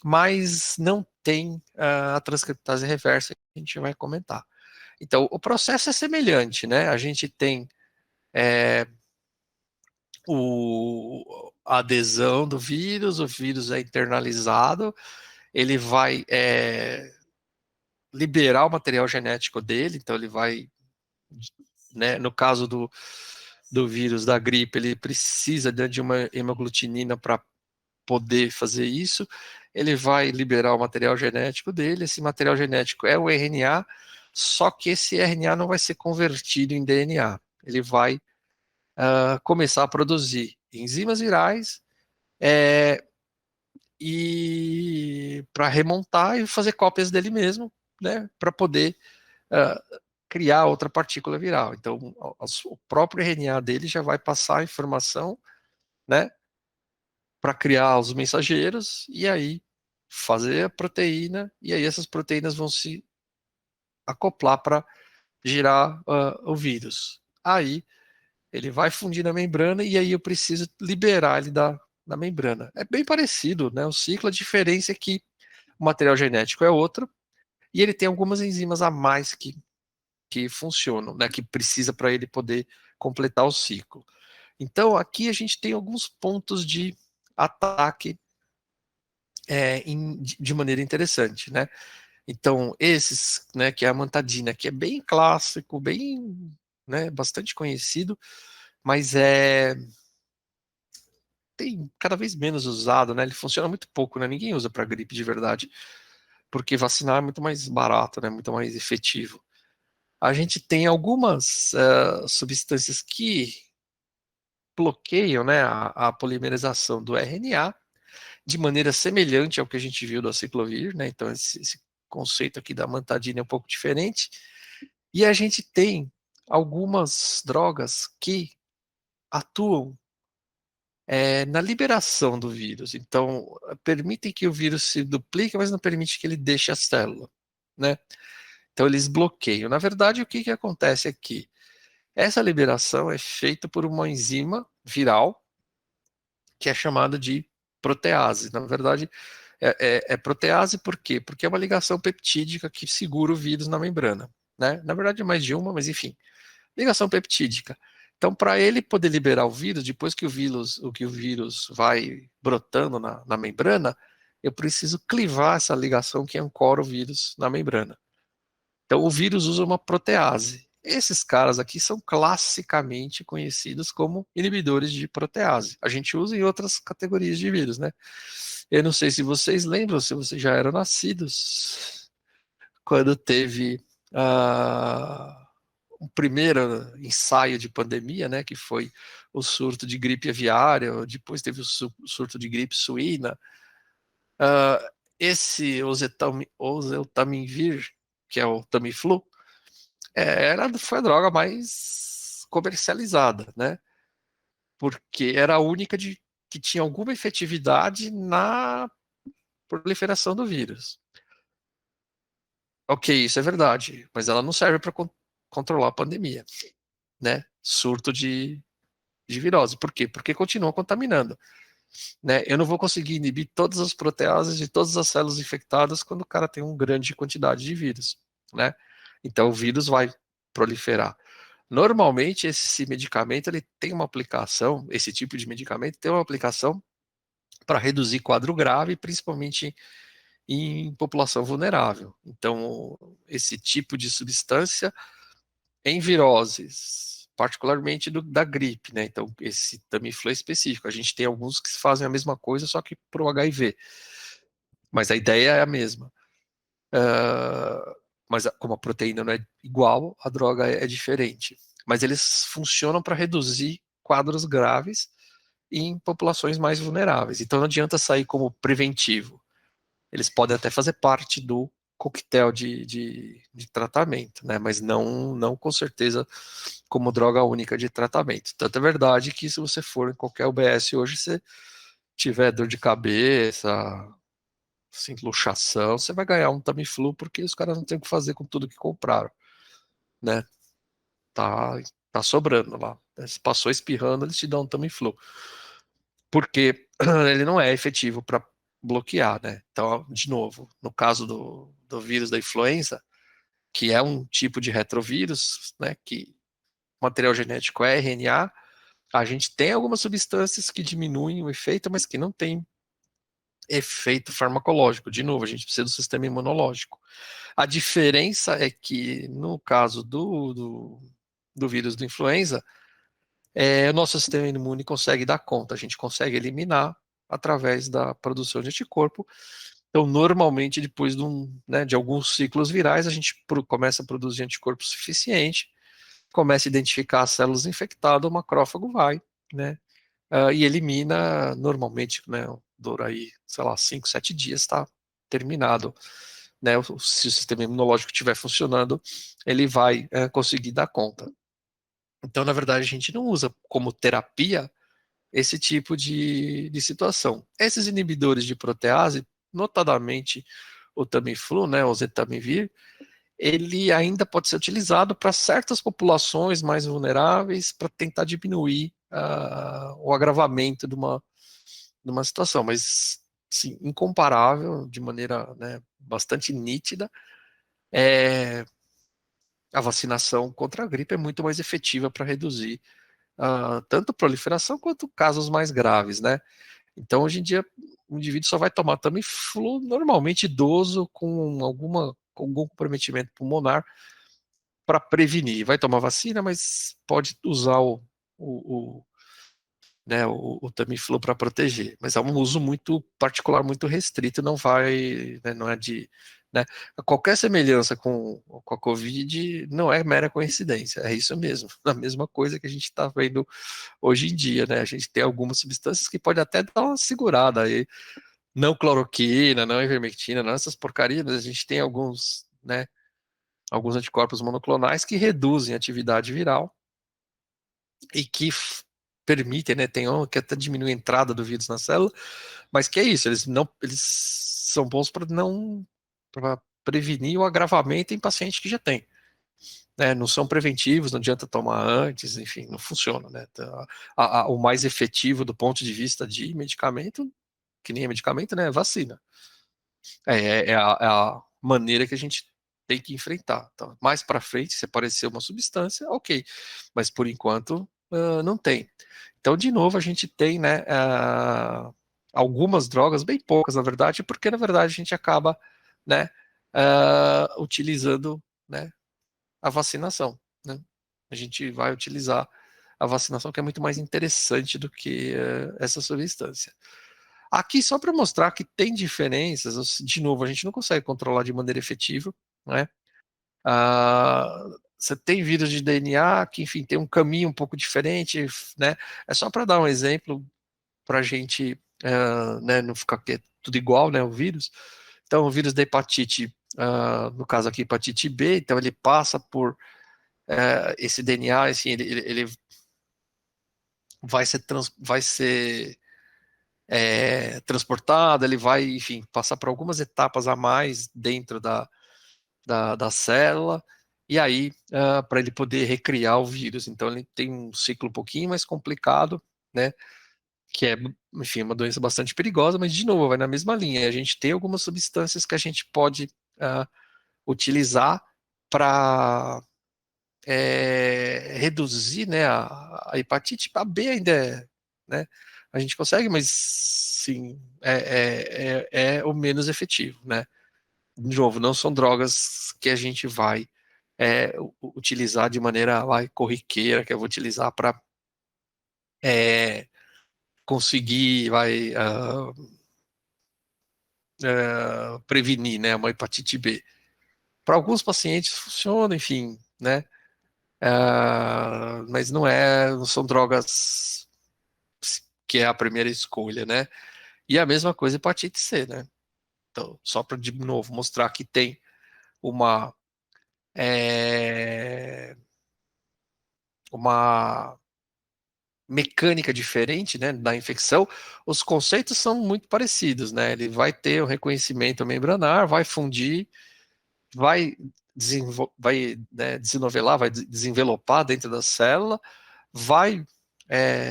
B: mas não tem a transcriptase reversa que a gente vai comentar. Então, o processo é semelhante, né? A gente tem a adesão do vírus, o vírus é internalizado, ele vai liberar o material genético dele, então ele vai, né, no caso do vírus da gripe, ele precisa de uma hemaglutinina para poder fazer isso, ele vai liberar o material genético dele, esse material genético é o RNA, só que esse RNA não vai ser convertido em DNA. Ele vai começar a produzir enzimas virais e para remontar e fazer cópias dele mesmo, né, para poder criar outra partícula viral. Então, o próprio RNA dele já vai passar a informação, né, para criar os mensageiros e aí fazer a proteína, e aí essas proteínas vão se acoplar para gerar o vírus. Aí ele vai fundir na membrana e aí eu preciso liberar ele da membrana. É bem parecido, né? O ciclo, a diferença é que o material genético é outro e ele tem algumas enzimas a mais que funcionam, né? Que precisa para ele poder completar o ciclo. Então aqui a gente tem alguns pontos de ataque de maneira interessante, né? Então esses, né? Que é a mantadina, que é bem clássico, bem, né? Bastante conhecido, mas tem cada vez menos usado, né? Ele funciona muito pouco, né? Ninguém usa para gripe de verdade, porque vacinar é muito mais barato, né? Muito mais efetivo. A gente tem algumas substâncias que bloqueiam, né, a polimerização do RNA de maneira semelhante ao que a gente viu do aciclovir, né? Então esse conceito aqui da mantadina é um pouco diferente. E a gente tem algumas drogas que atuam na liberação do vírus. Então, permitem que o vírus se duplique, mas não permite que ele deixe a célula, né? Então, eles bloqueiam. Na verdade, o que que acontece aqui? Essa liberação é feita por uma enzima viral, que é chamada de protease. Na verdade, é protease por quê? Porque é uma ligação peptídica que segura o vírus na membrana, né? Na verdade, é mais de uma, mas enfim. Ligação peptídica. Então, para ele poder liberar o vírus, depois que o vírus vai brotando na membrana, eu preciso clivar essa ligação que ancora o vírus na membrana. Então, o vírus usa uma protease. Esses caras aqui são classicamente conhecidos como inibidores de protease. A gente usa em outras categorias de vírus, né? Eu não sei se vocês lembram, se vocês já eram nascidos, quando teve o primeiro ensaio de pandemia, né, que foi o surto de gripe aviária, depois teve o surto de gripe suína. Esse oseltamivir, que é o Tamiflu, foi a droga mais comercializada, né, porque era a única que tinha alguma efetividade na proliferação do vírus. Ok, isso é verdade, mas ela não serve para controlar a pandemia, né? Surto de virose. Por quê? Porque continua contaminando, né? Eu não vou conseguir inibir todas as proteases de todas as células infectadas quando o cara tem uma grande quantidade de vírus, né? Então o vírus vai proliferar. Normalmente esse medicamento ele tem uma aplicação, esse tipo de medicamento tem uma aplicação para reduzir quadro grave, principalmente em população vulnerável. Então esse tipo de substância em viroses, particularmente da gripe, né? Então, esse Tamiflu é específico. A gente tem alguns que fazem a mesma coisa, só que para o HIV. Mas a ideia é a mesma. Mas como a proteína não é igual, a droga é diferente. Mas eles funcionam para reduzir quadros graves em populações mais vulneráveis. Então não adianta sair como preventivo. Eles podem até fazer parte do coquetel de tratamento, né? Mas não com certeza como droga única de tratamento. Tanto é verdade que se você for em qualquer UBS hoje, você tiver dor de cabeça, assim, luxação, você vai ganhar um Tamiflu porque os caras não têm o que fazer com tudo que compraram, né? Tá, tá sobrando lá. Se passou espirrando, eles te dão um Tamiflu. Porque ele não é efetivo para bloquear, né? Então, de novo, no caso do vírus da influenza, que é um tipo de retrovírus, né, que o material genético é RNA, a gente tem algumas substâncias que diminuem o efeito, mas que não tem efeito farmacológico. De novo, a gente precisa do sistema imunológico. A diferença é que, no caso do vírus da influenza, o nosso sistema imune consegue dar conta, a gente consegue eliminar através da produção de anticorpo. Então, normalmente, depois de alguns ciclos virais, a gente começa a produzir anticorpo suficiente, começa a identificar as células infectadas, o macrófago vai, né, e elimina normalmente, né, dura aí, sei lá, 5, 7 dias, está terminado. Né, se o sistema imunológico estiver funcionando, ele vai conseguir dar conta. Então, na verdade, a gente não usa como terapia esse tipo de situação. Esses inibidores de protease, notadamente o Tamiflu, né, o Zetamivir, ele ainda pode ser utilizado para certas populações mais vulneráveis para tentar diminuir o agravamento de uma situação, mas sim, incomparável, de maneira, né, bastante nítida, a vacinação contra a gripe é muito mais efetiva para reduzir tanto proliferação quanto casos mais graves, né? Então, hoje em dia, o indivíduo só vai tomar Tamiflu, normalmente idoso, com algum comprometimento pulmonar, para prevenir. Vai tomar vacina, mas pode usar o Tamiflu para proteger. Mas é um uso muito particular, muito restrito, não vai, né, não é de... Né, qualquer semelhança com a Covid não é mera coincidência, é isso mesmo, a mesma coisa que a gente está vendo hoje em dia, né? A gente tem algumas substâncias que pode até dar uma segurada aí, não cloroquina, não ivermectina, não essas porcarias, mas a gente tem alguns, né, alguns anticorpos monoclonais que reduzem a atividade viral e que permitem, né, que até diminui a entrada do vírus na célula, mas que é isso, eles são bons para prevenir o agravamento em paciente que já tem. Né, não são preventivos, não adianta tomar antes, enfim, não funciona, né? O mais efetivo do ponto de vista de medicamento, que nem é medicamento, né, é vacina. É a maneira que a gente tem que enfrentar. Então, mais para frente, se aparecer uma substância, ok, mas por enquanto não tem. Então, de novo, a gente tem, né, algumas drogas, bem poucas, na verdade, porque na verdade a gente acaba, né, utilizando, né, a vacinação, né? A gente vai utilizar a vacinação, que é muito mais interessante do que essa substância. Aqui, só para mostrar que tem diferenças, de novo, a gente não consegue controlar de maneira efetiva, né? Você tem vírus de DNA que, enfim, tem um caminho um pouco diferente, né? É só para dar um exemplo para a gente, né, não ficar tudo igual, né, o vírus. Então, o vírus da hepatite, no caso aqui, hepatite B, então ele passa por esse DNA, assim, ele vai ser transportado, ele vai, enfim, passar por algumas etapas a mais dentro da célula, e aí, para ele poder recriar o vírus. Então, ele tem um ciclo um pouquinho mais complicado, né, que é, enfim, uma doença bastante perigosa, mas, de novo, vai na mesma linha. A gente tem algumas substâncias que a gente pode utilizar para reduzir, né, a hepatite. A B ainda né, a gente consegue, mas sim, é o menos efetivo, né? De novo, não são drogas que a gente vai utilizar de maneira corriqueira, que eu vou utilizar para conseguir prevenir, né, uma hepatite B. Para alguns pacientes funciona, enfim, né? Mas não são drogas que é a primeira escolha, né? E a mesma coisa hepatite C, né? Então, só para de novo mostrar que tem uma uma mecânica diferente, né, da infecção, os conceitos são muito parecidos, né? Ele vai ter o reconhecimento membranar, vai fundir, vai né, desenovelar, vai desenvelopar dentro da célula, vai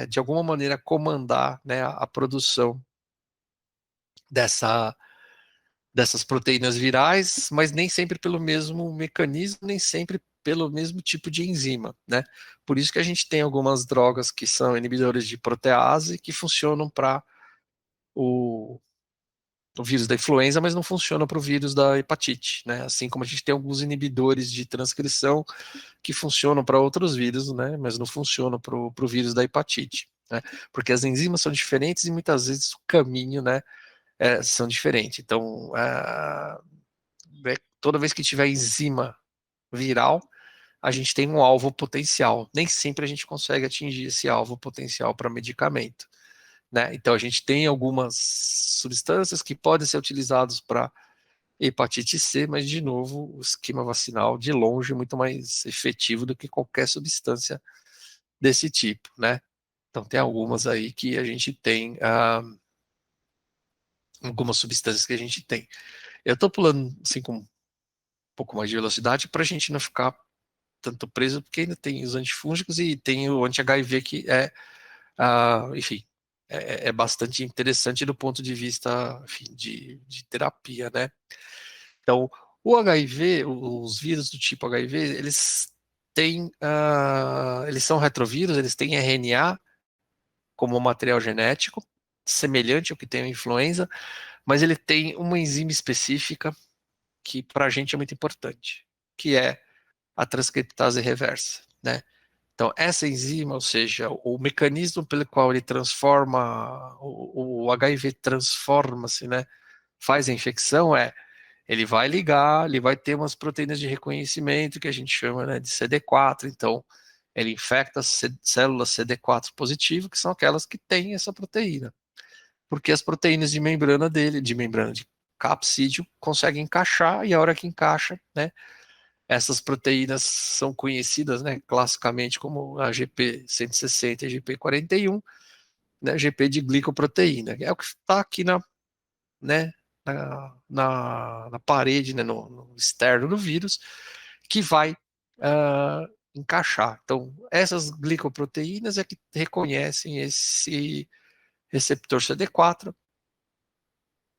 B: de alguma maneira comandar, né, a produção dessas proteínas virais, mas nem sempre pelo mesmo mecanismo, nem sempre pelo mesmo tipo de enzima, né? Por isso que a gente tem algumas drogas que são inibidores de protease que funcionam para o, o vírus da influenza, mas não funcionam para o vírus da hepatite, né? Assim como a gente tem alguns inibidores de transcrição que funcionam para outros vírus, né? Mas não funcionam para o vírus da hepatite. né? Porque as enzimas são diferentes e muitas vezes o caminho, né, são diferentes. Então, toda vez que tiver enzima viral, a gente tem um alvo potencial. Nem sempre a gente consegue atingir esse alvo potencial para medicamento, né? Então, a gente tem algumas substâncias que podem ser utilizadas para hepatite C, mas, de novo, o esquema vacinal, de longe, é muito mais efetivo do que qualquer substância desse tipo, né? Então, tem algumas aí que a gente tem, algumas substâncias que a gente tem. Eu estou pulando, assim, com um pouco mais de velocidade para a gente não ficar tanto preso, porque ainda tem os antifúngicos e tem o anti-HIV que enfim, é bastante interessante do ponto de vista, enfim, de terapia, né? Então, o HIV, os vírus do tipo HIV, eles têm, eles são retrovírus, eles têm RNA como material genético, semelhante ao que tem a influenza, mas ele tem uma enzima específica que para a gente é muito importante, que é a transcriptase reversa, né? Então, essa enzima, ou seja, o mecanismo pelo qual ele transforma, o HIV transforma-se, né? Faz a infecção, ele vai ligar, ele vai ter umas proteínas de reconhecimento que a gente chama, né, de CD4, então ele infecta as células CD4 positivo, que são aquelas que têm essa proteína. Porque as proteínas de membrana dele, de membrana de capsídeo, conseguem encaixar, e a hora que encaixa, né, essas proteínas são conhecidas, né, classicamente como a GP160 e GP41, né, GP de glicoproteína. É o que está aqui né, na parede, né, no externo do vírus, que vai encaixar. Então, essas glicoproteínas é que reconhecem esse receptor CD4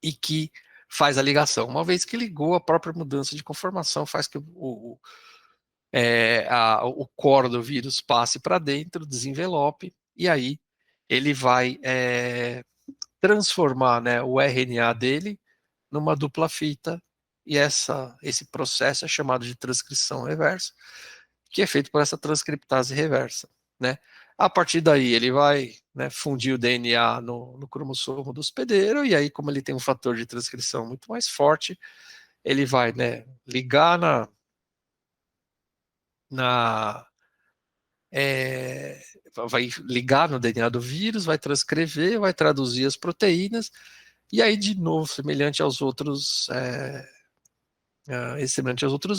B: e que faz a ligação. Uma vez que ligou, a própria mudança de conformação faz que o core do vírus passe para dentro, desenvelope, e aí ele vai transformar, né, o RNA dele numa dupla fita, e esse processo é chamado de transcrição reversa, que é feito por essa transcriptase reversa, né? A partir daí ele vai, né, fundir o DNA no cromossomo do hospedeiro, e aí, como ele tem um fator de transcrição muito mais forte, ele vai, né, ligar na é, vai ligar no DNA do vírus, vai transcrever, vai traduzir as proteínas, e aí, de novo, semelhante aos outros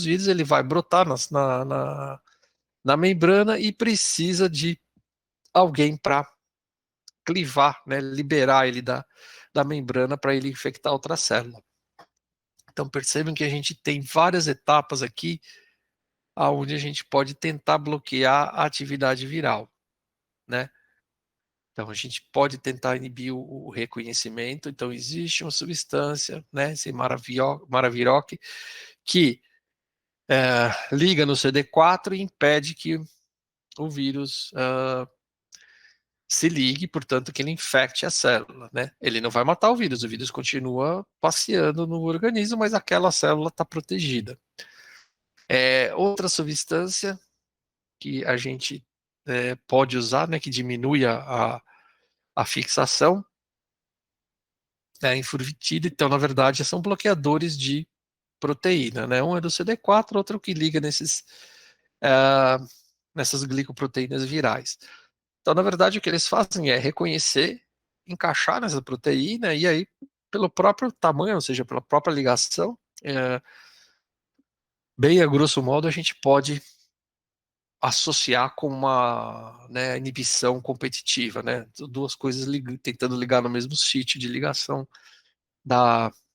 B: vírus, ele vai brotar na membrana e precisa de alguém para clivar, né, liberar ele da membrana para ele infectar outra célula. Então percebem que a gente tem várias etapas aqui onde a gente pode tentar bloquear a atividade viral, né? Então a gente pode tentar inibir o reconhecimento. Então existe uma substância, né, esse Maraviroc, que liga no CD4 e impede que o vírus se ligue, portanto, que ele infecte a célula, né? Ele não vai matar o vírus continua passeando no organismo, mas aquela célula está protegida. Outra substância que a gente pode usar, né, que diminui a fixação, é a infurvitida. Então, na verdade, são bloqueadores de proteína, né? Um é do CD4, outro que liga nessas glicoproteínas virais. Então, na verdade, o que eles fazem é reconhecer, encaixar nessa proteína, e aí, pelo próprio tamanho, ou seja, pela própria ligação, bem a grosso modo, a gente pode associar com uma, né, inibição competitiva, né? Duas coisas tentando ligar no mesmo sítio de ligação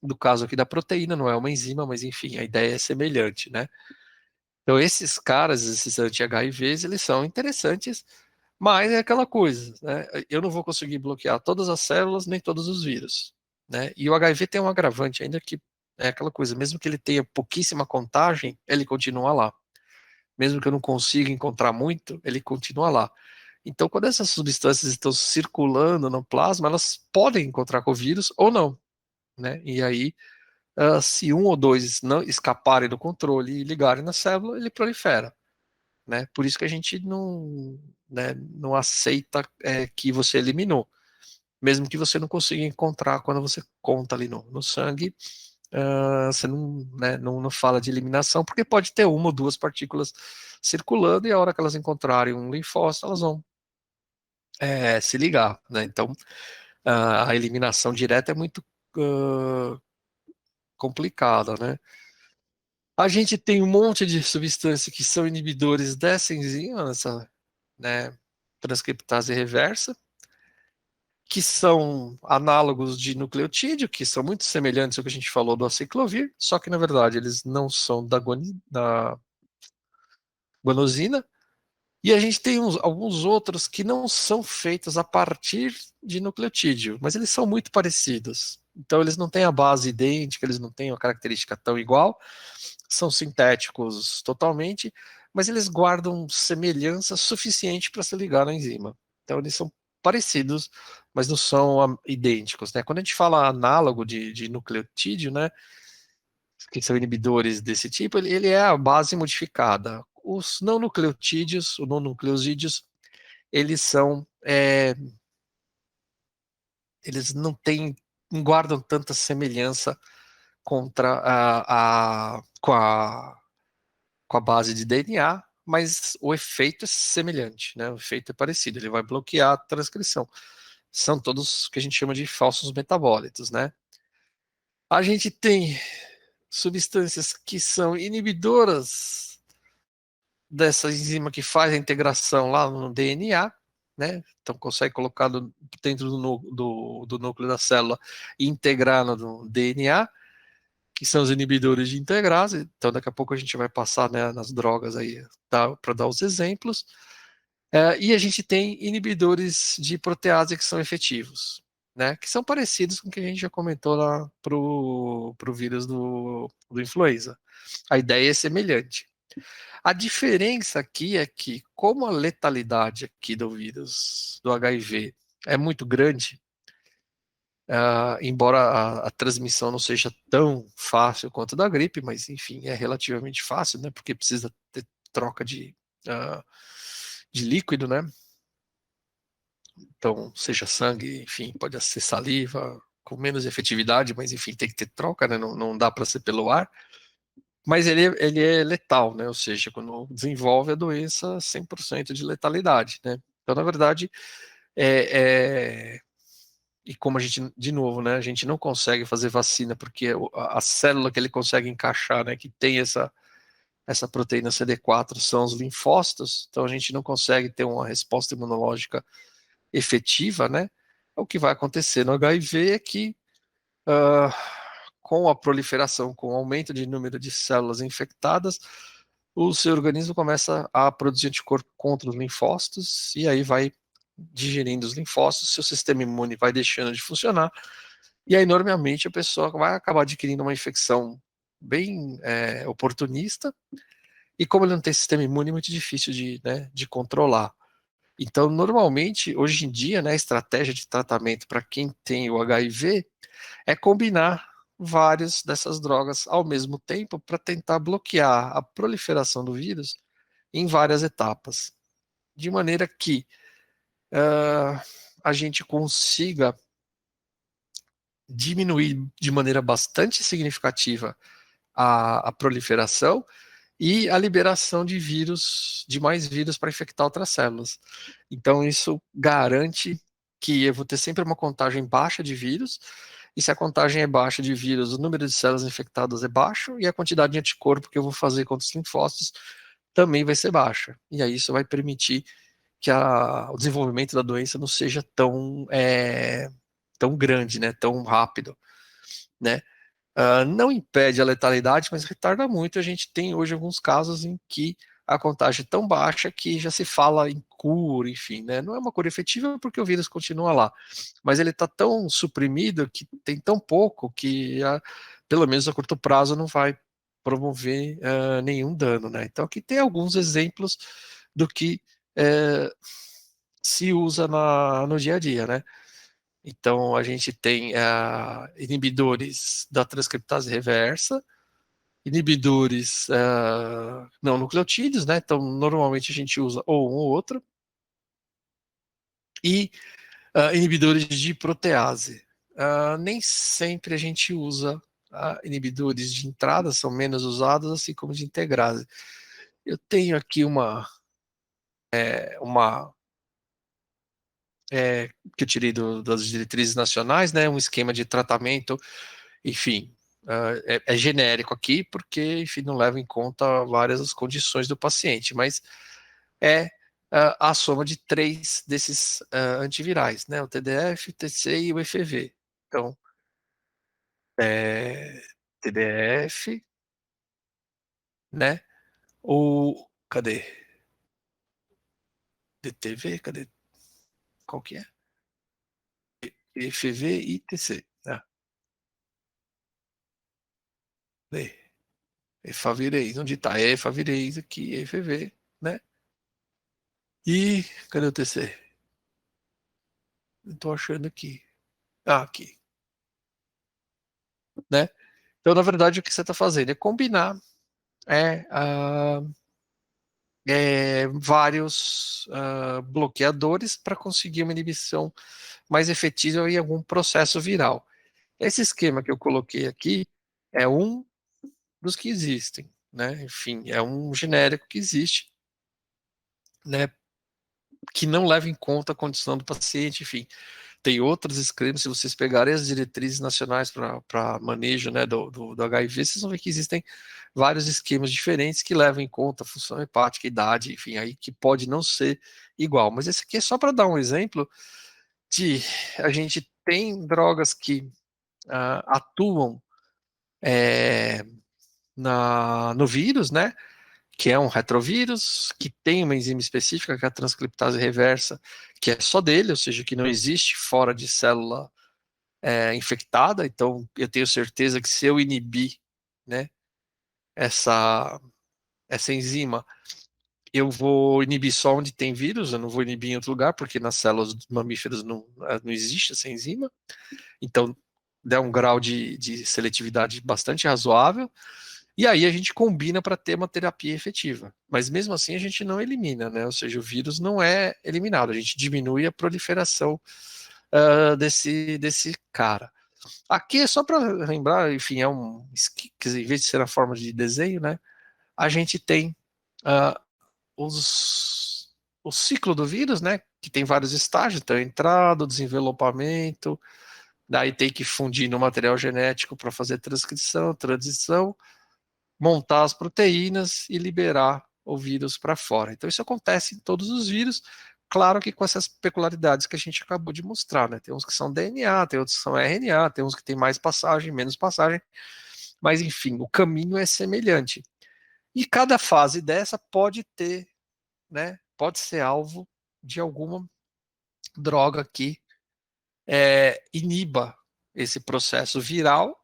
B: do caso aqui da proteína, não é uma enzima, mas enfim, a ideia é semelhante, né? Então, esses caras, esses anti-HIVs, eles são interessantes, mas é aquela coisa, né? Eu não vou conseguir bloquear todas as células, nem todos os vírus, né? E o HIV tem um agravante ainda, que é aquela coisa, mesmo que ele tenha pouquíssima contagem, ele continua lá. Mesmo que eu não consiga encontrar muito, ele continua lá. Então, quando essas substâncias estão circulando no plasma, elas podem encontrar com o vírus ou não, né? E aí, se um ou dois não escaparem do controle e ligarem na célula, ele prolifera. né? Por isso que a gente não, né, não aceita que você eliminou, mesmo que você não consiga encontrar quando você conta ali no sangue. Você não, né, não fala de eliminação, porque pode ter uma ou duas partículas circulando, e a hora que elas encontrarem um linfócito, elas vão se ligar, né? Então, a eliminação direta é muito complicada, né? A gente tem um monte de substâncias que são inibidores dessa enzima, essa, né, transcriptase reversa, que são análogos de nucleotídeo, que são muito semelhantes ao que a gente falou do aciclovir, só que na verdade eles não são da guanosina. E a gente tem alguns outros que não são feitos a partir de nucleotídeo, mas eles são muito parecidos. Então eles não têm a base idêntica, eles não têm uma característica tão igual, são sintéticos totalmente, mas eles guardam semelhança suficiente para se ligar na enzima. Então eles são parecidos, mas não são idênticos, né? Quando a gente fala análogo de nucleotídeo, né, que são inibidores desse tipo, ele é a base modificada. Os não nucleotídeos, os não nucleosídeos, eles são, eles não guardam tanta semelhança contra com a base de DNA, mas o efeito é semelhante, né? O efeito é parecido, ele vai bloquear a transcrição. São todos o que a gente chama de falsos metabólitos, né? A gente tem substâncias que são inibidoras dessa enzima que faz a integração lá no DNA, né? Então consegue colocar dentro do núcleo da célula e integrar no DNA, que são os inibidores de integrase. Então daqui a pouco a gente vai passar, né, nas drogas aí, tá, para dar os exemplos. E a gente tem inibidores de protease que são efetivos, né? Que são parecidos com o que a gente já comentou lá pro vírus do influenza. A ideia é semelhante. A diferença aqui é que, como a letalidade aqui do vírus do HIV é muito grande, embora a transmissão não seja tão fácil quanto da gripe, mas enfim, é relativamente fácil, né? Porque precisa ter troca de líquido, né? Então, seja sangue, enfim, pode ser saliva, com menos efetividade, mas enfim, tem que ter troca, né? Não dá para ser pelo ar. Mas ele é letal, né? Ou seja, quando desenvolve a doença, 100% de letalidade, né? Então, na verdade, e como a gente, de novo, né? A gente não consegue fazer vacina porque a célula que ele consegue encaixar, né? Que tem essa proteína CD4 são os linfócitos, então a gente não consegue ter uma resposta imunológica efetiva, né? O que vai acontecer no HIV é que, uh, com a proliferação, com o aumento de número de células infectadas, o seu organismo começa a produzir anticorpo contra os linfócitos, e aí vai digerindo os linfócitos, seu sistema imune vai deixando de funcionar, e aí normalmente a pessoa vai acabar adquirindo uma infecção bem oportunista, e como ele não tem sistema imune, é muito difícil de controlar. Então, normalmente, hoje em dia, né, a estratégia de tratamento para quem tem o HIV é combinar várias dessas drogas ao mesmo tempo para tentar bloquear a proliferação do vírus em várias etapas, de maneira que a gente consiga diminuir de maneira bastante significativa a proliferação e a liberação de vírus, de mais vírus para infectar outras células. Então, isso garante que eu vou ter sempre uma contagem baixa de vírus, e se a contagem é baixa de vírus, o número de células infectadas é baixo, e a quantidade de anticorpo que eu vou fazer contra os linfócitos também vai ser baixa. E aí isso vai permitir que o desenvolvimento da doença não seja tão grande, né, tão rápido, né? Não impede a letalidade, mas retarda muito. A gente tem hoje alguns casos em que a contagem é tão baixa que já se fala em cura, enfim, né? Não é uma cura efetiva porque o vírus continua lá, mas ele está tão suprimido que tem tão pouco que, pelo menos a curto prazo, não vai promover nenhum dano, né? Então aqui tem alguns exemplos do que se usa no dia a dia, né? Então, a gente tem inibidores da transcriptase reversa, inibidores não nucleotídeos, né? Então, normalmente a gente usa ou um ou outro. E inibidores de protease. Nem sempre a gente usa inibidores de entrada, são menos usados, assim como de integrase. Eu tenho aqui uma que eu tirei das diretrizes nacionais, né? Um esquema de tratamento, enfim, é genérico aqui, porque, enfim, não leva em conta várias condições do paciente, mas é a soma de 3 desses antivirais, né? O TDF, o TC e o EFV. Então, TDF, né? Cadê? DTV, cadê? Qual que é? EFV e TC. Efavirenz, onde está? É Efavirenz aqui, EFV, né? E cadê o TC? Não tô achando aqui. Aqui, né? Então, na verdade, o que você está fazendo é combinar é, uh, vários bloqueadores para conseguir uma inibição mais efetiva em algum processo viral. Esse esquema que eu coloquei aqui é um dos que existem, né? Enfim, é um genérico que existe, né? Que não leva em conta a condição do paciente, enfim. Tem outros esquemas, se vocês pegarem as diretrizes nacionais para manejo, né, do HIV, vocês vão ver que existem vários esquemas diferentes que levam em conta a função hepática, idade, enfim, aí que pode não ser igual. Mas esse aqui é só para dar um exemplo de a gente tem drogas que atuam no vírus, né? Que é um retrovírus, que tem uma enzima específica, que é a transcriptase reversa, que é só dele, ou seja, que não existe fora de célula infectada. Então, eu tenho certeza que se eu inibir, né, essa enzima, eu vou inibir só onde tem vírus, eu não vou inibir em outro lugar, porque nas células dos mamíferos não existe essa enzima. Então, dá um grau de seletividade bastante razoável. E aí a gente combina para ter uma terapia efetiva. Mas mesmo assim a gente não elimina, né? Ou seja, o vírus não é eliminado, a gente diminui a proliferação desse cara. Aqui é só para lembrar, enfim, quer dizer, em vez de ser na forma de desenho, né? A gente tem uh, o ciclo do vírus, né? Que tem vários estágios, então entrada, desenvelopamento, daí tem que fundir no material genético para fazer transcrição, transição, montar as proteínas e liberar o vírus para fora. Então isso acontece em todos os vírus, claro que com essas peculiaridades que a gente acabou de mostrar, né? Tem uns que são DNA, tem outros que são RNA, tem uns que tem mais passagem, menos passagem, mas enfim, o caminho é semelhante. E cada fase dessa pode ter, né? Pode ser alvo de alguma droga que iniba esse processo viral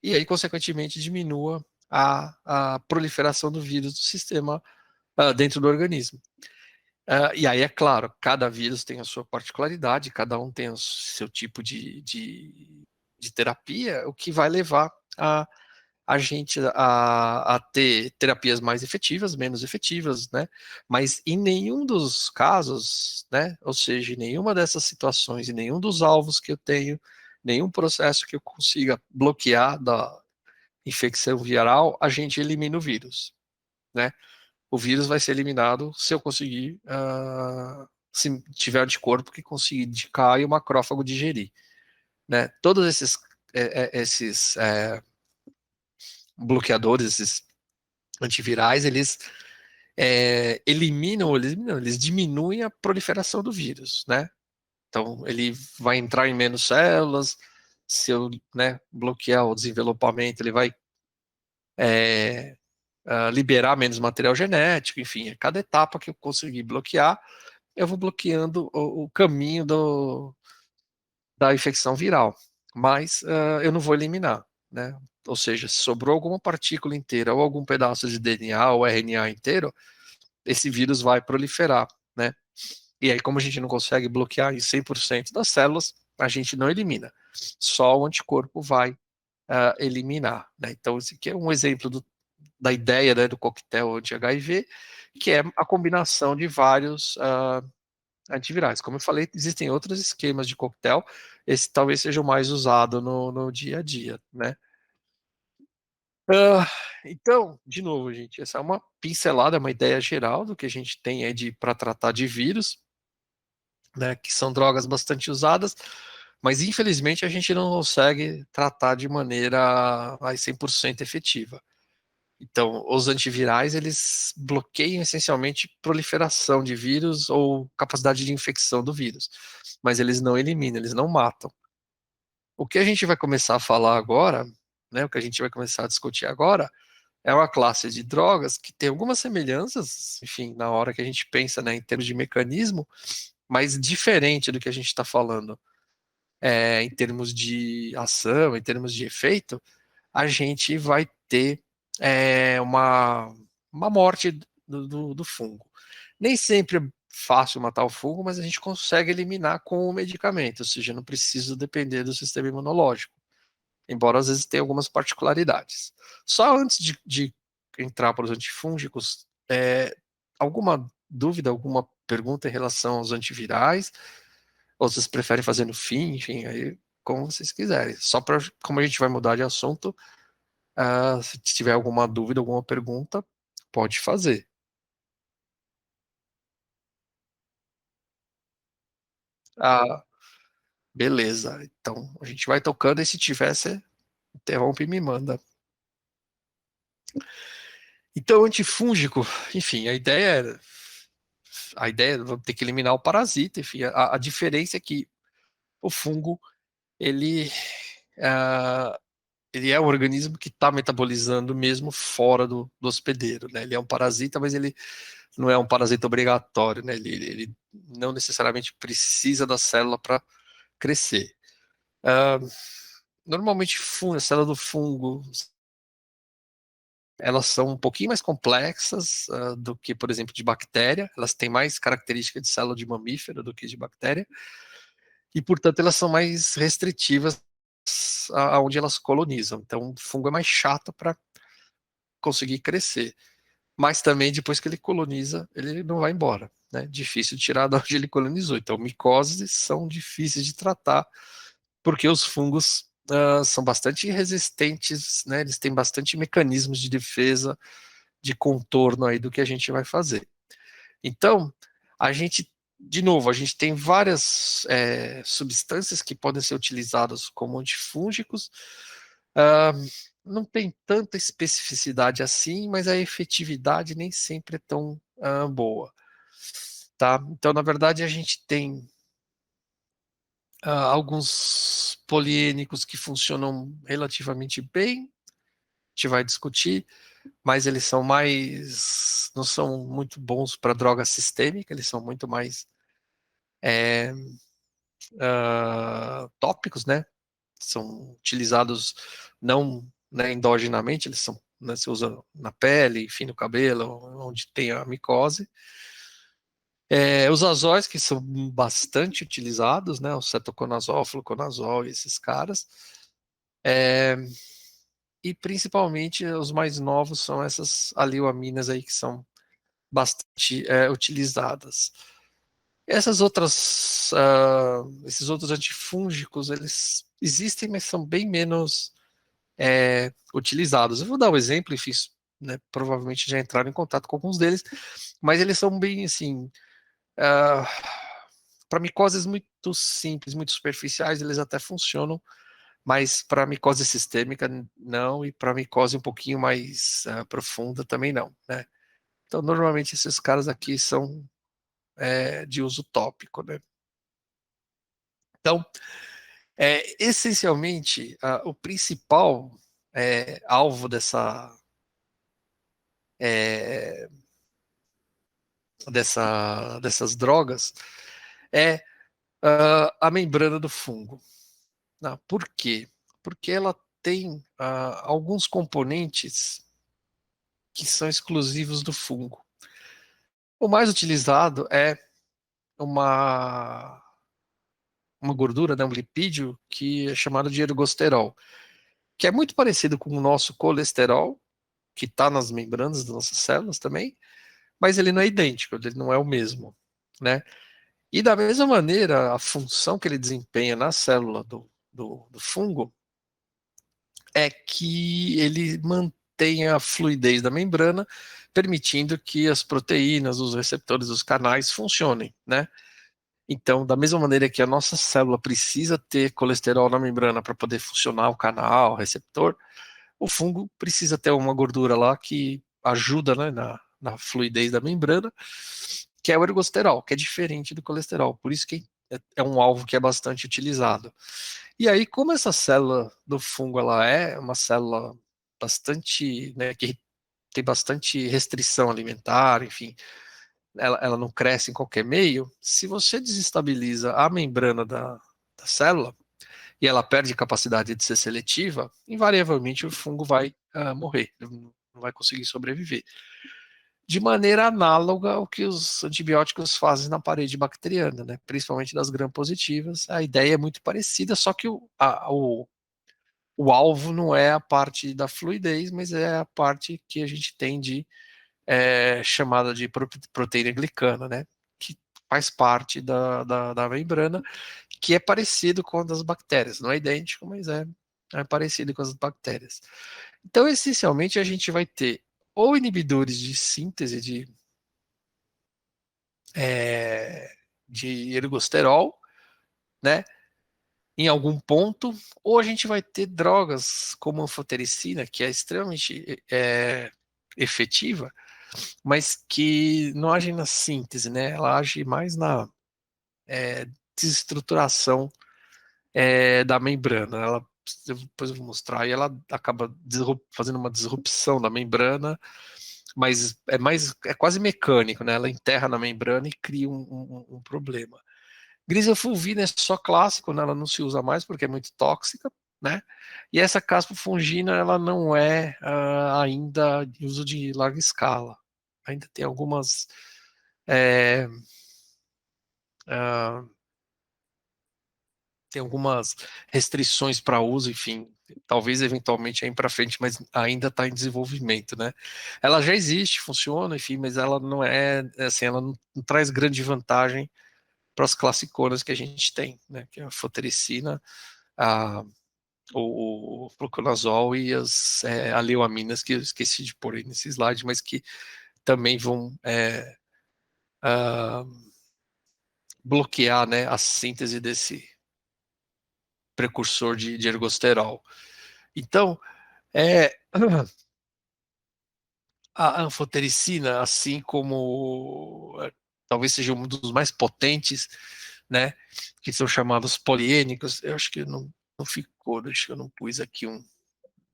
B: e aí, consequentemente, diminua a proliferação do vírus do sistema dentro do organismo. E aí, é claro, cada vírus tem a sua particularidade, cada um tem o seu tipo de terapia, o que vai levar a gente a ter terapias mais efetivas, menos efetivas, né? Mas em nenhum dos casos, né? Ou seja, em nenhuma dessas situações, em nenhum dos alvos que eu tenho, nenhum processo que eu consiga bloquear da infecção viral, a gente elimina o vírus, né? O vírus vai ser eliminado se eu conseguir, se tiver anticorpo que consiga indicar e o macrófago digerir, né? Todos esses bloqueadores, esses antivirais, eles eles diminuem a proliferação do vírus, né? Então, ele vai entrar em menos células, se eu, né, bloquear o desenvelopamento, ele vai liberar menos material genético, enfim, a cada etapa que eu conseguir bloquear, eu vou bloqueando o caminho da infecção viral, mas eu não vou eliminar, né? Ou seja, se sobrou alguma partícula inteira ou algum pedaço de DNA ou RNA inteiro, esse vírus vai proliferar, né? E aí, como a gente não consegue bloquear em 100% das células, a gente não elimina. Só o anticorpo vai eliminar, né? Então, esse aqui é um exemplo da ideia, né, do coquetel anti-HIV, que é a combinação de vários antivirais. Como eu falei, existem outros esquemas de coquetel, esse talvez seja o mais usado no dia a dia, né? Então, de novo, gente, essa é uma pincelada, uma ideia geral do que a gente tem aí para tratar de vírus, né, que são drogas bastante usadas, mas infelizmente a gente não consegue tratar de maneira 100% efetiva. Então, os antivirais, eles bloqueiam essencialmente proliferação de vírus ou capacidade de infecção do vírus, mas eles não eliminam, eles não matam. O que a gente vai começar a falar agora, né, o que a gente vai começar a discutir agora, é uma classe de drogas que tem algumas semelhanças, enfim, na hora que a gente pensa, né, em termos de mecanismo, mas diferente do que a gente está falando em termos de ação, em termos de efeito, a gente vai ter uma morte do fungo. Nem sempre é fácil matar o fungo, mas a gente consegue eliminar com o medicamento, ou seja, não precisa depender do sistema imunológico, embora às vezes tenha algumas particularidades. Só antes de entrar para os antifúngicos, alguma dúvida, alguma pergunta em relação aos antivirais? Ou vocês preferem fazer no fim? Enfim, aí como vocês quiserem. Só para, como a gente vai mudar de assunto, se tiver alguma dúvida, alguma pergunta, pode fazer. Ah, beleza. Então, a gente vai tocando e se tiver, você interrompe e me manda. Então, antifúngico, enfim, a ideia é ter que eliminar o parasita, enfim, a diferença é que o fungo, ele, ah, ele é um organismo que está metabolizando mesmo fora do hospedeiro, né? Ele é um parasita, mas ele não é um parasita obrigatório, né? Ele não necessariamente precisa da célula para crescer. Ah, Normalmente, a célula do fungo, elas são um pouquinho mais complexas do que, por exemplo, de bactéria. Elas têm mais característica de célula de mamífero do que de bactéria. E, portanto, elas são mais restritivas aonde elas colonizam. Então, o fungo é mais chato para conseguir crescer. Mas também, depois que ele coloniza, ele não vai embora. Né? Difícil de tirar de onde ele colonizou. Então, micoses são difíceis de tratar, porque os fungos são bastante resistentes, né? Eles têm bastante mecanismos de defesa, de contorno aí do que a gente vai fazer. Então, de novo, a gente tem várias substâncias que podem ser utilizadas como antifúngicos. Uh, não tem tanta especificidade assim, mas a efetividade nem sempre é tão boa. Tá? Então, na verdade, a gente tem alguns poliênicos que funcionam relativamente bem, a gente vai discutir, mas eles são não são muito bons para droga sistêmica, eles são muito mais tópicos, né? São utilizados não, né, endogenamente, eles são, né, se usa na pele, enfim, no cabelo, onde tem a micose. Os azóis, que são bastante utilizados, né, o cetoconazol, fluconazol e esses caras. E principalmente os mais novos são essas alioaminas aí que são bastante utilizadas. Esses outros antifúngicos, eles existem, mas são bem menos utilizados. Eu vou dar um exemplo, enfim, né, provavelmente já entraram em contato com alguns deles, mas eles são bem assim, para micoses muito simples, muito superficiais, eles até funcionam, mas para micose sistêmica não, e para micose um pouquinho mais profunda também não, né? Então, normalmente esses caras aqui são de uso tópico, né? Então, essencialmente, o principal alvo é, dessas drogas é a membrana do fungo. Por quê? Porque ela tem alguns componentes que são exclusivos do fungo. O mais utilizado é uma gordura, né, um lipídio, que é chamado de ergosterol, que é muito parecido com o nosso colesterol, que está nas membranas das nossas células também, mas ele não é idêntico, ele não é o mesmo, né? E da mesma maneira, a função que ele desempenha na célula do fungo é que ele mantém a fluidez da membrana, permitindo que as proteínas, os receptores, os canais funcionem, né? Então, da mesma maneira que a nossa célula precisa ter colesterol na membrana para poder funcionar o canal, o receptor, o fungo precisa ter uma gordura lá que ajuda, né, na fluidez da membrana, que é o ergosterol, que é diferente do colesterol. Por isso que é um alvo que é bastante utilizado. E aí, como essa célula do fungo ela é uma célula bastante, né, que tem bastante restrição alimentar, enfim, ela não cresce em qualquer meio, se você desestabiliza a membrana da célula e ela perde capacidade de ser seletiva, invariavelmente o fungo vai morrer, não vai conseguir sobreviver. De maneira análoga ao que os antibióticos fazem na parede bacteriana, né? Principalmente das gram-positivas. A ideia é muito parecida, só que o alvo não é a parte da fluidez, mas é a parte que a gente tem de chamada de proteína glicana, né? Que faz parte da membrana, que é parecido com a das bactérias. Não é idêntico, mas é parecido com as bactérias. Então, essencialmente, a gente vai ter ou inibidores de síntese de ergosterol, né? Em algum ponto, ou a gente vai ter drogas como a anfotericina, que é extremamente efetiva, mas que não age na síntese, né? Ela age mais na desestruturação da membrana. Ela, depois eu vou mostrar, e ela acaba fazendo uma disrupção da membrana, mas é quase mecânico, né? Ela enterra na membrana e cria um problema. Grisafulvina é só clássico, né? Ela não se usa mais porque é muito tóxica, né? E essa caspofungina, ela não é ainda de uso de larga escala. Ainda tem algumas uh, tem algumas restrições para uso, enfim, talvez eventualmente aí para frente, mas ainda está em desenvolvimento, né? Ela já existe, funciona, enfim, mas ela não é, assim, ela não traz grande vantagem para as classiconas que a gente tem, né? Que é a fotericina, o fluconazol e as aleoaminas, que eu esqueci de pôr aí nesse slide, mas que também vão bloquear, né, a síntese desse precursor de ergosterol. Então, a anfotericina, assim como talvez seja um dos mais potentes, né, que são chamados poliênicos, eu acho que não ficou, deixa eu não pus aqui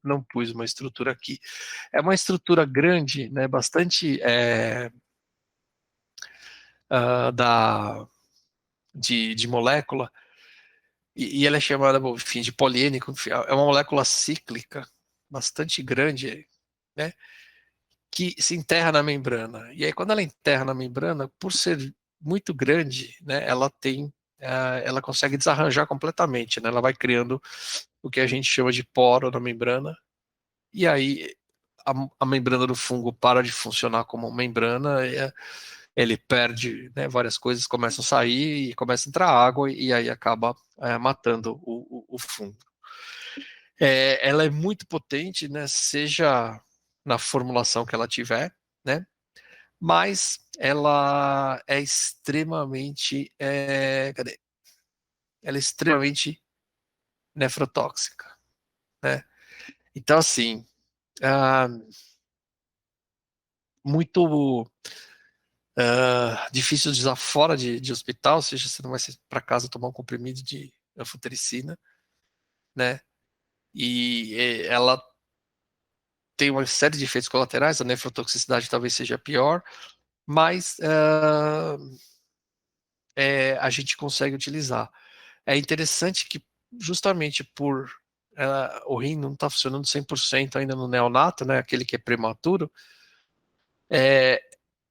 B: não pus uma estrutura aqui. É uma estrutura grande, né, bastante de molécula, e ela é chamada, enfim, de poliênico, enfim, é uma molécula cíclica bastante grande, né, que se enterra na membrana. E aí, quando ela enterra na membrana, por ser muito grande, né, ela consegue desarranjar completamente, né, ela vai criando o que a gente chama de poro na membrana, e aí a membrana do fungo para de funcionar como membrana, ele perde, né, várias coisas começam a sair e começa a entrar água e aí acaba matando o fungo. Ela é muito potente, né, seja na formulação que ela tiver, né, mas ela é extremamente, cadê? Ela é extremamente nefrotóxica, né? Então, assim, muito difícil de usar fora de hospital, ou seja, você não vai para casa tomar um comprimido de anfotericina, né? E ela tem uma série de efeitos colaterais, a nefrotoxicidade talvez seja pior, mas a gente consegue utilizar. É interessante que justamente por o rim não está funcionando 100% ainda no neonato, né, aquele que é prematuro,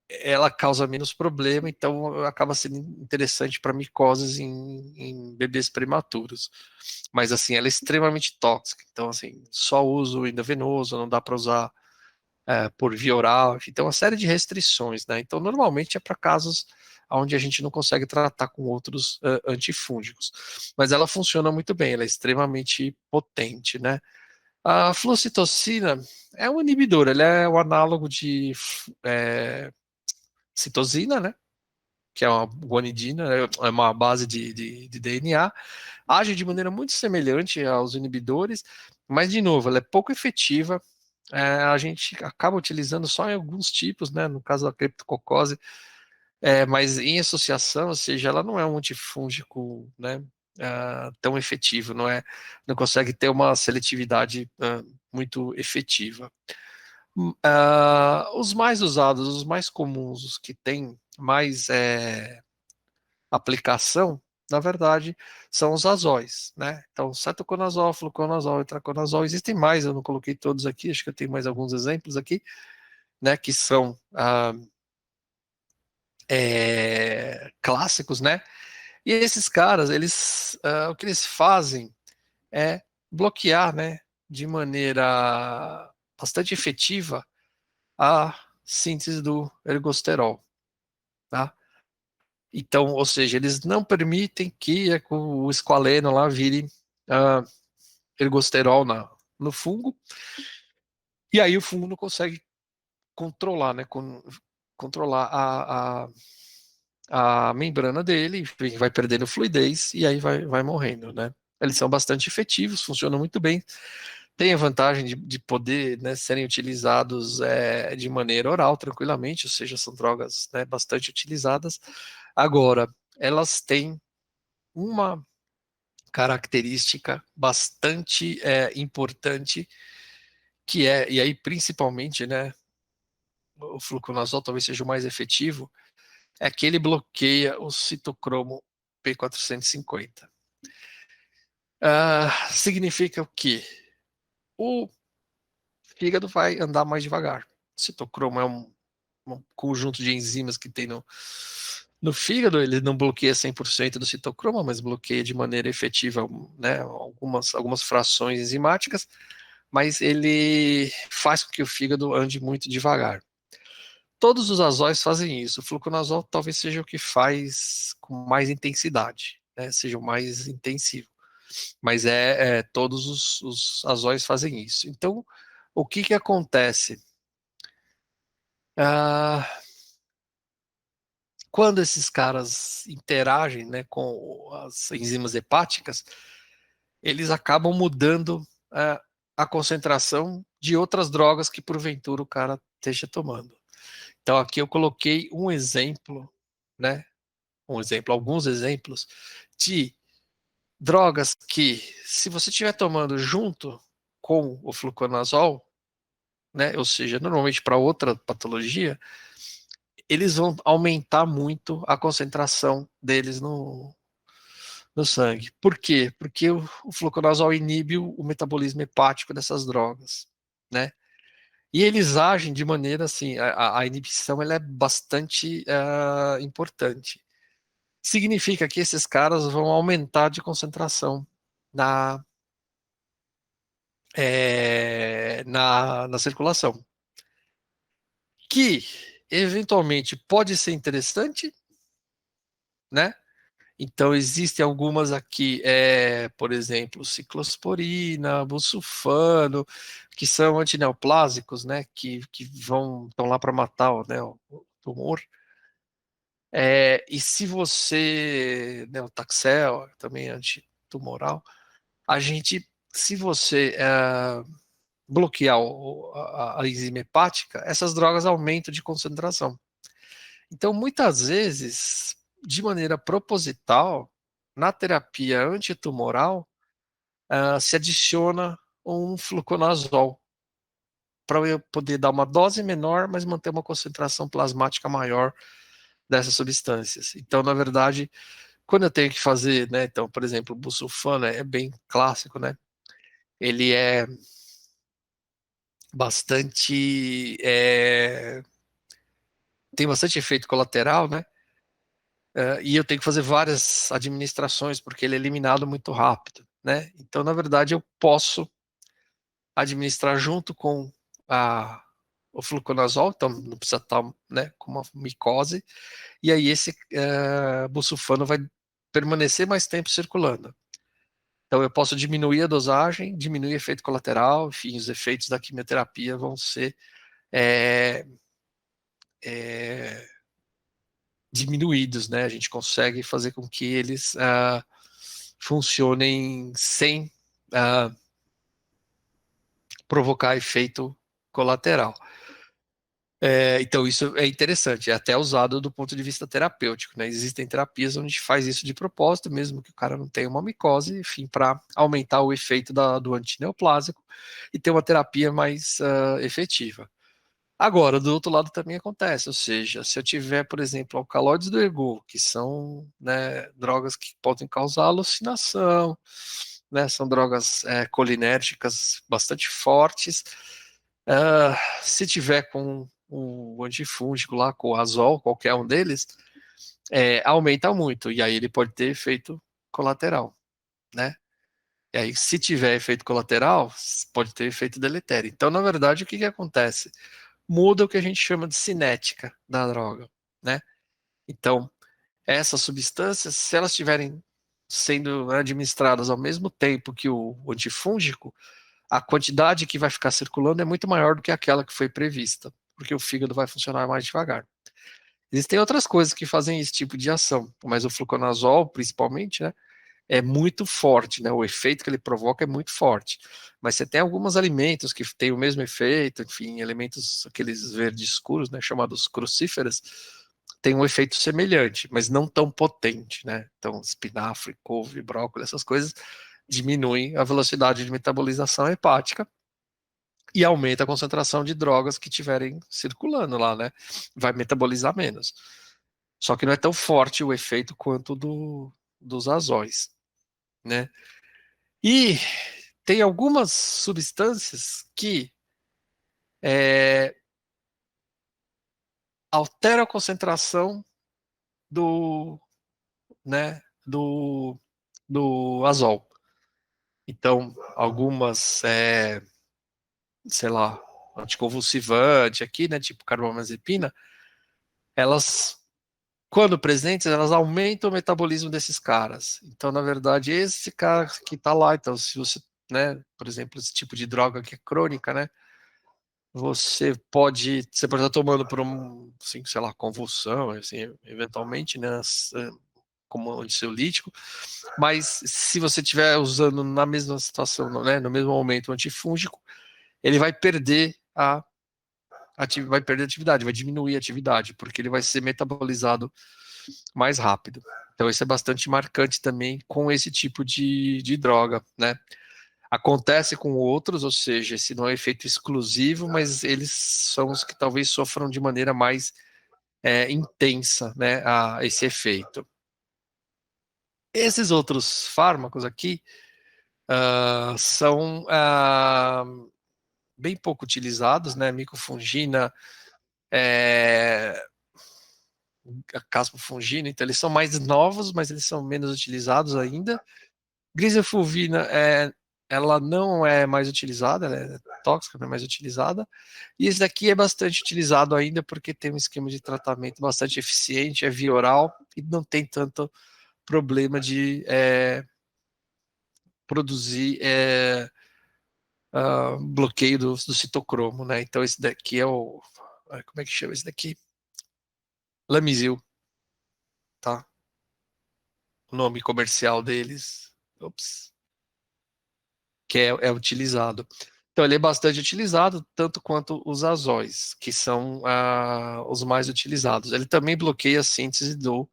B: ela causa menos problema, então acaba sendo interessante para micoses em bebês prematuros. Mas assim, ela é extremamente tóxica, então assim, só uso endovenoso, não dá para usar por via oral, enfim, tem uma série de restrições, né? Então normalmente é para casos onde a gente não consegue tratar com outros antifúngicos. Mas ela funciona muito bem, ela é extremamente potente, né? A flucitocina é um inibidor, ele é o análogo de citosina, né? Que é uma guanidina, é uma base de DNA, age de maneira muito semelhante aos inibidores, mas, de novo, ela é pouco efetiva. A gente acaba utilizando só em alguns tipos, né? No caso da criptococose, mas em associação, ou seja, ela não é um antifúngico, né? Tão efetivo, não consegue ter uma seletividade muito efetiva. Os mais usados, os mais comuns, os que têm mais aplicação, na verdade, são os azóis, né? Então, cetoconazol, fluconazol, itraconazol, existem mais, eu não coloquei todos aqui, acho que eu tenho mais alguns exemplos aqui, né? Que são clássicos, né? E esses caras, o que eles fazem é bloquear, né? De maneira bastante efetiva a síntese do ergosterol, tá? Então, ou seja, eles não permitem que o esqualeno lá vire uh, ergosterol no fungo, e aí o fungo não consegue controlar, né, controlar a membrana dele, vai perdendo fluidez e aí vai morrendo, né? Eles são bastante efetivos, funcionam muito bem, tem a vantagem de poder, né, serem utilizados de maneira oral tranquilamente, ou seja, são drogas, né, bastante utilizadas. Agora, elas têm uma característica bastante importante, que e aí principalmente, né, o fluconazol talvez seja o mais efetivo, é que ele bloqueia o citocromo P450. Significa o quê? O fígado vai andar mais devagar. O citocromo é um conjunto de enzimas que tem no fígado, ele não bloqueia 100% do citocromo, mas bloqueia de maneira efetiva, né, algumas frações enzimáticas, mas ele faz com que o fígado ande muito devagar. Todos os azóis fazem isso. O fluconazol talvez seja o que faz com mais intensidade, né, seja o mais intensivo. Mas todos os azóis fazem isso. Então, o que acontece? Ah, quando esses caras interagem, né, com as enzimas hepáticas, eles acabam mudando a concentração de outras drogas que porventura o cara esteja tomando. Então aqui eu coloquei um exemplo, né? Alguns exemplos de drogas que, se você estiver tomando junto com o fluconazol, né? Ou seja, normalmente para outra patologia, eles vão aumentar muito a concentração deles no sangue. Por quê? Porque o fluconazol inibe o metabolismo hepático dessas drogas, né? E eles agem de maneira assim, a inibição ela é bastante importante. Significa que esses caras vão aumentar de concentração na, na circulação, que eventualmente pode ser interessante, né? Então, existem algumas aqui, por exemplo, ciclosporina, busulfano, que são antineoplásicos, né, que estão lá para matar né, o tumor. E se você, né, o Taxel, também é antitumoral, se você bloquear a enzima hepática, essas drogas aumentam de concentração. Então, muitas vezes, de maneira proposital, na terapia antitumoral, se adiciona um fluconazol para eu poder dar uma dose menor, mas manter uma concentração plasmática maior dessas substâncias. Então, na verdade, quando eu tenho que fazer, né, então, por exemplo, o busulfano é bem clássico, né? Ele é bastante tem bastante efeito colateral, né? E eu tenho que fazer várias administrações, porque ele é eliminado muito rápido, né? Então, na verdade, eu posso administrar junto com o fluconazol, então não precisa estar, né, com uma micose, e aí esse busulfano vai permanecer mais tempo circulando. Então eu posso diminuir a dosagem, diminuir o efeito colateral, enfim, os efeitos da quimioterapia vão ser é, é, diminuídos, né? A gente consegue fazer com que eles funcionem sem provocar efeito colateral. Então isso é interessante, é até usado do ponto de vista terapêutico, né? Existem terapias onde faz isso de propósito, mesmo que o cara não tenha uma micose, enfim, para aumentar o efeito do antineoplásico e ter uma terapia mais efetiva. Agora, do outro lado também acontece, ou seja, se eu tiver, por exemplo, alcaloides do ergo, que são, né, drogas que podem causar alucinação, né, são drogas colinérgicas bastante fortes. Se tiver com o antifúngico lá, com o azol, qualquer um deles, aumenta muito, e aí ele pode ter efeito colateral, né? E aí, se tiver efeito colateral, pode ter efeito deletério. Então, na verdade, o que que acontece? Muda o que a gente chama de cinética da droga, né? Então, essas substâncias, se elas estiverem sendo administradas ao mesmo tempo que o antifúngico, a quantidade que vai ficar circulando é muito maior do que aquela que foi prevista, porque o fígado vai funcionar mais devagar. Existem outras coisas que fazem esse tipo de ação, mas o fluconazol, principalmente, né, é muito forte, né? O efeito que ele provoca é muito forte. Mas você tem alguns alimentos que têm o mesmo efeito, enfim, elementos, aqueles verdes escuros, né, chamados crucíferas, tem um efeito semelhante, mas não tão potente, né? Então, espinafre, couve, brócolis, essas coisas diminuem a velocidade de metabolização hepática e aumenta a concentração de drogas que estiverem circulando lá, né? Vai metabolizar menos. Só que não é tão forte o efeito quanto dos azóis, né? E tem algumas substâncias que alteram a concentração do, né, do azol. Então, algumas, sei lá, anticonvulsivante aqui, né, tipo carbamazepina, elas, quando presentes, elas aumentam o metabolismo desses caras. Então, na verdade, esse cara que está lá, então, se você, né, por exemplo, esse tipo de droga que é crônica, né, você pode estar tomando por assim, sei lá, convulsão, assim, eventualmente, né, como ansiolítico, mas se você estiver usando na mesma situação, né, no mesmo momento, o antifúngico, ele vai perder atividade, vai diminuir a atividade, porque ele vai ser metabolizado mais rápido. Então isso é bastante marcante também com esse tipo de droga, né? Acontece com outros, ou seja, esse não é efeito exclusivo, mas eles são os que talvez sofram de maneira mais intensa, né, esse efeito. Esses outros fármacos aqui são bem pouco utilizados, né? Micofungina, a caspofungina, então eles são mais novos, mas eles são menos utilizados ainda. Grisefulvina, ela não é mais utilizada, ela é tóxica, não é mais utilizada. E esse daqui é bastante utilizado ainda porque tem um esquema de tratamento bastante eficiente, é via oral e não tem tanto problema de produzir bloqueio do citocromo, né? Então esse daqui é como é que chama esse daqui? Lamisil, tá? O nome comercial deles. Ops. Que é utilizado. Então, ele é bastante utilizado, tanto quanto os azóis, que são os mais utilizados. Ele também bloqueia a síntese do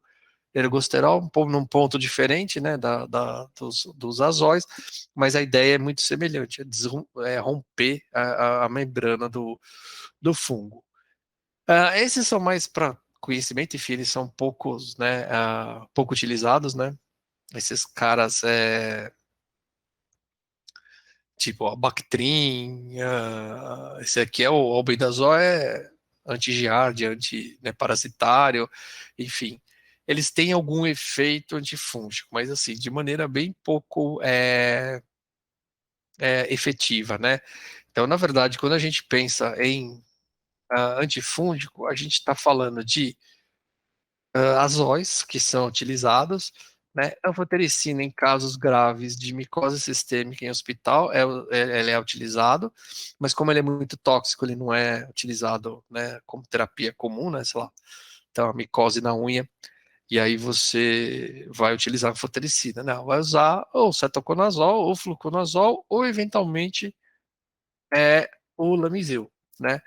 B: ergosterol, num ponto diferente, né, dos azóis, mas a ideia é muito semelhante, é romper a membrana do fungo. Esses são mais para conhecimento, enfim, eles são poucos, né, pouco utilizados, né, esses caras tipo a Bactrim, esse aqui é o albendazol, anti-giardia, anti-parasitário, enfim. Eles têm algum efeito antifúngico, mas assim, de maneira bem pouco efetiva, né? Então, na verdade, quando a gente pensa em antifúngico, a gente está falando de azóis que são utilizados, né? Anfotericina em casos graves de micose sistêmica em hospital, ele é utilizado, mas como ele é muito tóxico, ele não é utilizado, né, como terapia comum, né, sei lá, então a micose na unha, e aí você vai utilizar anfotericina, né? Vai usar ou cetoconazol, ou fluconazol, ou eventualmente o Lamisil, né?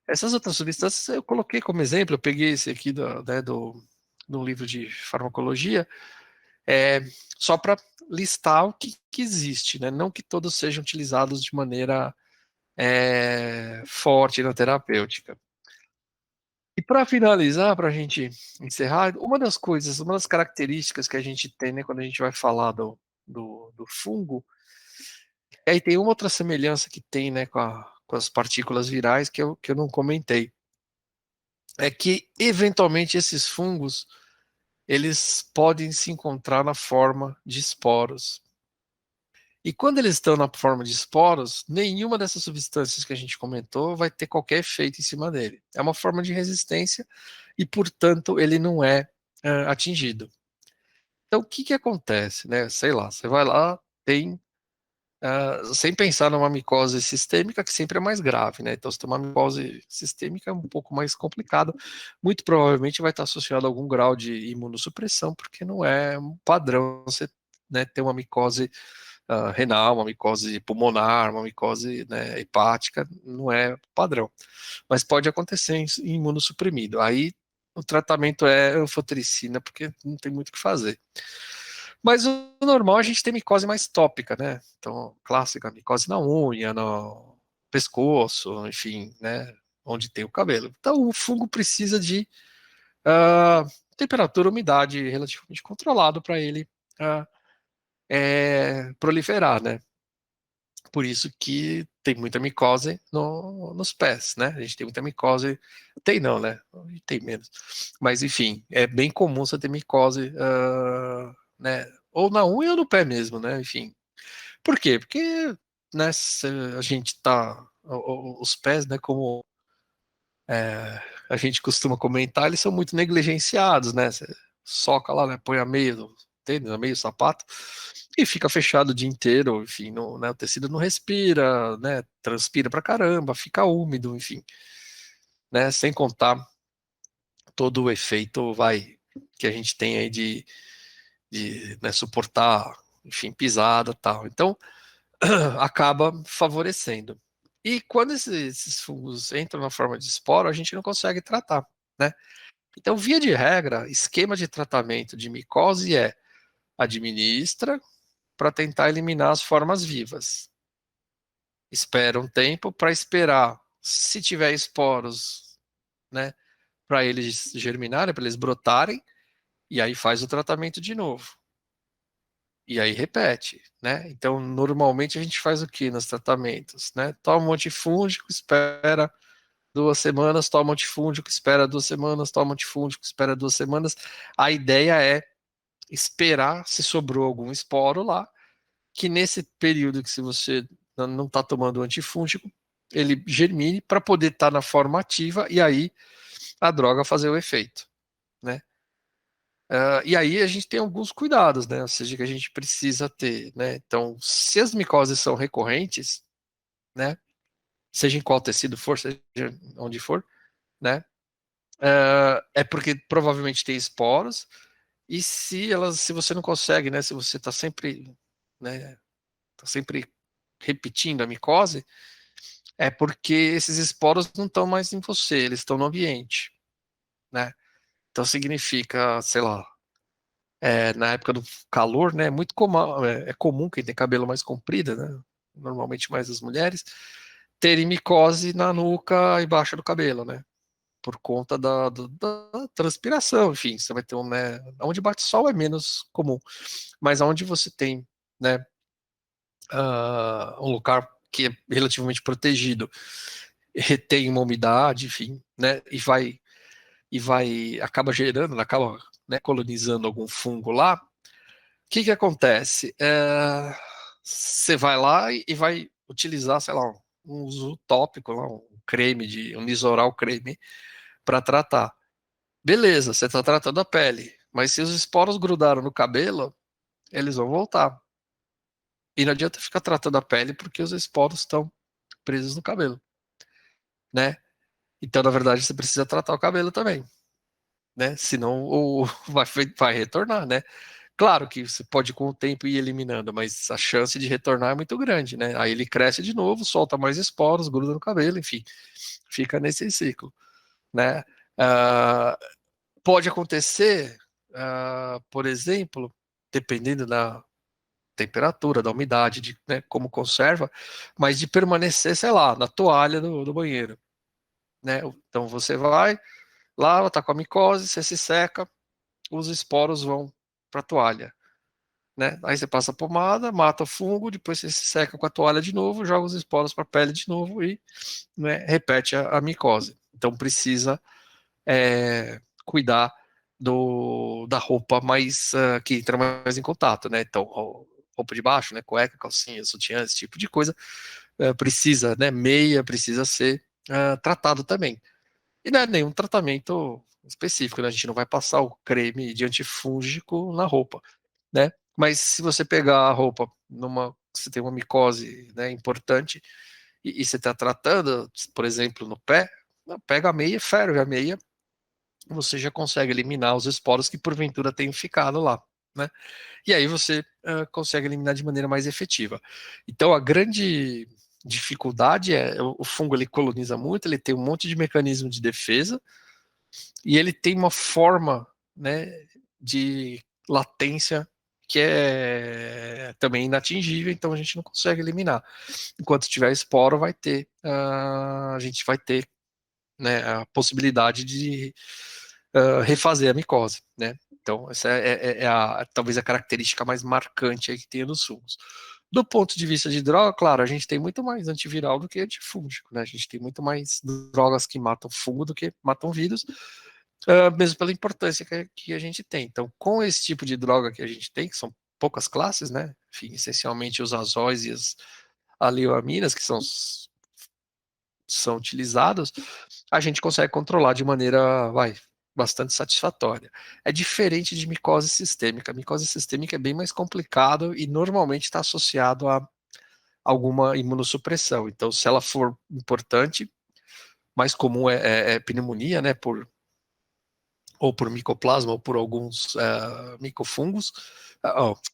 B: Essas outras substâncias eu coloquei como exemplo, eu peguei esse aqui do livro de farmacologia, é, só para listar o que existe, né? Não que todos sejam utilizados de maneira forte na terapêutica. E para finalizar, para a gente encerrar, uma das características que a gente tem, né, quando a gente vai falar do fungo, e aí tem uma outra semelhança que tem, né, com as partículas virais que eu não comentei, é que eventualmente esses fungos eles podem se encontrar na forma de esporos. E quando eles estão na forma de esporos, nenhuma dessas substâncias que a gente comentou vai ter qualquer efeito em cima dele. É uma forma de resistência e, portanto, ele não é atingido. Então, o que acontece, né? Sei lá, você vai lá, tem sem pensar numa micose sistêmica, que sempre é mais grave, né? Então, se tem uma micose sistêmica, é um pouco mais complicado. Muito provavelmente vai estar associado a algum grau de imunossupressão, porque não é um padrão você, né, ter uma micose renal, uma micose pulmonar, uma micose, né, hepática, não é padrão. Mas pode acontecer em imunossuprimido. Aí o tratamento é anfotericina, porque não tem muito o que fazer. Mas o normal a gente tem micose mais tópica, né? Então, clássica, micose na unha, no pescoço, enfim, né? Onde tem o cabelo. Então, o fungo precisa de uh, temperatura, umidade relativamente controlado para ele uh, proliferar, né? Por isso que tem muita micose nos pés, né? A gente tem muita micose, tem não, né? Tem menos. Mas enfim, é bem comum você ter micose, né? Ou na unha ou no pé mesmo, né? Enfim. Por quê? Porque, né, a gente tá. Os pés, né, como a gente costuma comentar, eles são muito negligenciados, né? Você soca lá, né? Põe a meia do tênis, a meia do sapato e fica fechado o dia inteiro, enfim, né, o tecido não respira, né? Transpira pra caramba, fica úmido, enfim, né? Sem contar todo o efeito, que a gente tem aí de né, suportar, enfim, pisada, tal. Então, acaba favorecendo. E quando esses fungos entram na forma de esporo, a gente não consegue tratar, né? Então, via de regra, esquema de tratamento de micose é administra para tentar eliminar as formas vivas. Espera um tempo para esperar, se tiver esporos, né, para eles germinarem, para eles brotarem, e aí faz o tratamento de novo. E aí repete, né? Então, normalmente a gente faz o que nos tratamentos, né? Toma um antifúngico, espera 2 semanas, toma um antifúngico, espera 2 semanas, toma um antifúngico, espera 2 semanas. A ideia é esperar se sobrou algum esporo lá, que nesse período que se você não está tomando antifúngico, ele germine para poder estar na forma ativa e aí a droga fazer o efeito, né? E aí a gente tem alguns cuidados, né? Ou seja, que a gente precisa ter, né? Então, se as micoses são recorrentes, né? Seja em qual tecido for, seja onde for, né? É porque provavelmente tem esporos, e se você não consegue, né? Se você está sempre, né? Tá sempre repetindo a micose, é porque esses esporos não estão mais em você, eles estão no ambiente, né? Então significa, sei lá, na época do calor, né? Muito comum, é comum quem tem cabelo mais comprido, né? Normalmente mais as mulheres, terem micose na nuca e embaixo do cabelo, né? Por conta da transpiração, enfim, você vai ter né? Onde bate sol é menos comum, mas onde você tem, né? Um lugar que é relativamente protegido, retém uma umidade, enfim, né, acaba gerando, acaba, né, colonizando algum fungo lá, o que acontece? Você vai lá e vai utilizar, sei lá, um uso tópico, lá, um Nizoral creme para tratar. Beleza, você está tratando a pele, mas se os esporos grudaram no cabelo, eles vão voltar. E não adianta ficar tratando a pele porque os esporos estão presos no cabelo, né? Então, na verdade, você precisa tratar o cabelo também, né? Senão vai retornar, né? Claro que você pode com o tempo ir eliminando, mas a chance de retornar é muito grande, né? Aí ele cresce de novo, solta mais esporos, gruda no cabelo, enfim, fica nesse ciclo, né? Ah, pode acontecer, por exemplo, dependendo da temperatura, da umidade, de, né, como conserva, mas de permanecer, sei lá, na toalha do banheiro, né? Então você vai, lava, tá com a micose, você se seca, os esporos vão para a toalha, né? Aí você passa a pomada, mata o fungo, depois você se seca com a toalha de novo, joga os esporos para a pele de novo e, né, repete a micose. Então precisa cuidar da roupa mais que entra mais em contato, né? Então roupa de baixo, né? Cueca, calcinha, sutiã, esse tipo de coisa precisa, né? Meia precisa ser tratado também. E não é nenhum tratamento específico, né? A gente não vai passar o creme de antifúngico na roupa, né? Mas se você pegar a roupa você tem uma micose, né, importante e você está tratando, por exemplo, no pé, pega a meia, ferve a meia, você já consegue eliminar os esporos que porventura tenham ficado lá, né? E aí você consegue eliminar de maneira mais efetiva. Então a grande dificuldade é o fungo ele coloniza muito, ele tem um monte de mecanismo de defesa e ele tem uma forma, né, de latência que é também inatingível, então a gente não consegue eliminar. Enquanto tiver esporo, a gente vai ter, né, a possibilidade de refazer a micose, né? Então, essa talvez a característica mais marcante aí que tem nos fungos. Do ponto de vista de droga, claro, a gente tem muito mais antiviral do que antifúngico, né? A gente tem muito mais drogas que matam fungo do que matam vírus, mesmo pela importância que a gente tem. Então, com esse tipo de droga que a gente tem, que são poucas classes, né? Enfim, essencialmente os azóis e as aleoaminas, que são utilizados, a gente consegue controlar de maneira, bastante satisfatória. É diferente de micose sistêmica. A micose sistêmica é bem mais complicado e normalmente está associado a alguma imunossupressão. Então, se ela for importante, mais comum é pneumonia, né, ou por micoplasma ou por alguns micofungos,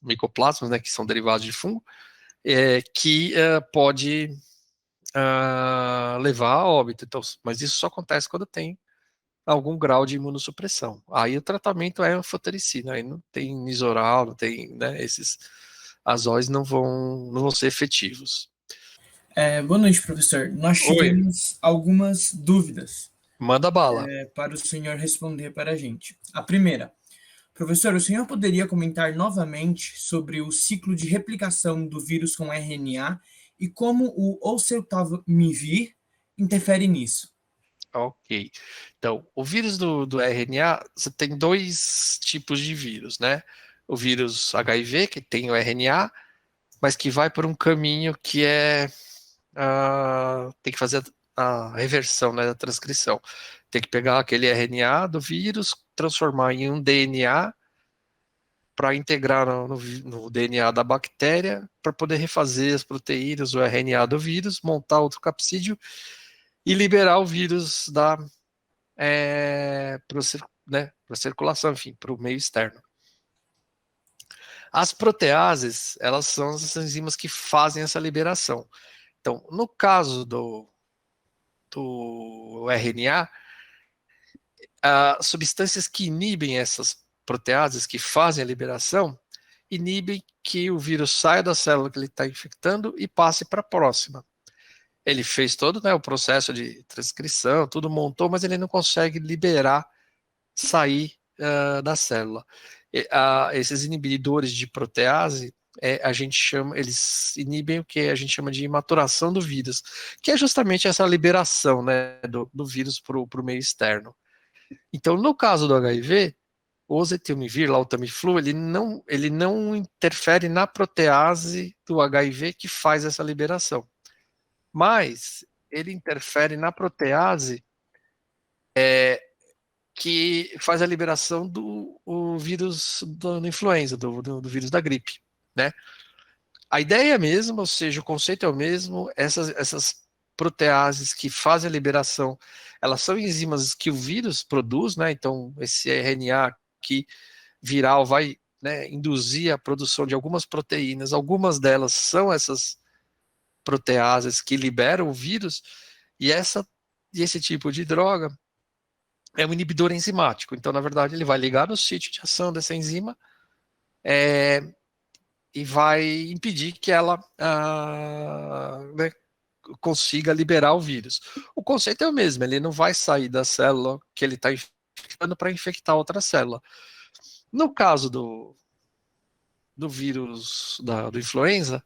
B: micoplasmas, né, que são derivados de fungo, que pode levar a óbito. Então, mas isso só acontece quando tem algum grau de imunossupressão. Aí o tratamento é anfotericina, aí não tem nisoral, não tem, né, esses azóis não vão ser efetivos.
C: Boa noite, professor. Nós
B: Oi,
C: tivemos algumas dúvidas
B: manda bala.
C: para o senhor responder para a gente. A primeira, professor, o senhor poderia comentar novamente sobre o ciclo de replicação do vírus com RNA e como o oseltamivir interfere nisso?
B: Ok. Então, o vírus do RNA, você tem dois tipos de vírus, né? O vírus HIV, que tem o RNA, mas que vai por um caminho que tem que fazer a reversão, né, da transcrição. Tem que pegar aquele RNA do vírus, transformar em um DNA para integrar no DNA da bactéria, para poder refazer as proteínas, o RNA do vírus, montar outro capsídeo e liberar o vírus para né, a circulação, enfim, para o meio externo. As proteases, elas são as enzimas que fazem essa liberação. Então, no caso do RNA, substâncias que inibem essas proteases, que fazem a liberação, inibem que o vírus saia da célula que ele está infectando e passe para a próxima. Ele fez todo, né, o processo de transcrição, tudo montou, mas ele não consegue liberar, sair da célula. Esses inibidores de protease, a gente chama, eles inibem o que a gente chama de maturação do vírus, que é justamente essa liberação, né, do vírus para o meio externo. Então, no caso do HIV, o oseltamivir, lá o Tamiflu, ele não interfere na protease do HIV que faz essa liberação, mas ele interfere na protease que faz a liberação do vírus da influenza, do vírus da gripe, né? A ideia é a mesma, ou seja, o conceito é o mesmo, essas proteases que fazem a liberação, elas são enzimas que o vírus produz, né? Então, esse RNA aqui viral vai, né, induzir a produção de algumas proteínas, algumas delas são essas proteases que liberam o vírus, e esse tipo de droga é um inibidor enzimático. Então, na verdade, ele vai ligar no sítio de ação dessa enzima e vai impedir que ela né, consiga liberar o vírus. O conceito é o mesmo, ele não vai sair da célula que ele está infectando para infectar outra célula. No caso do vírus do influenza,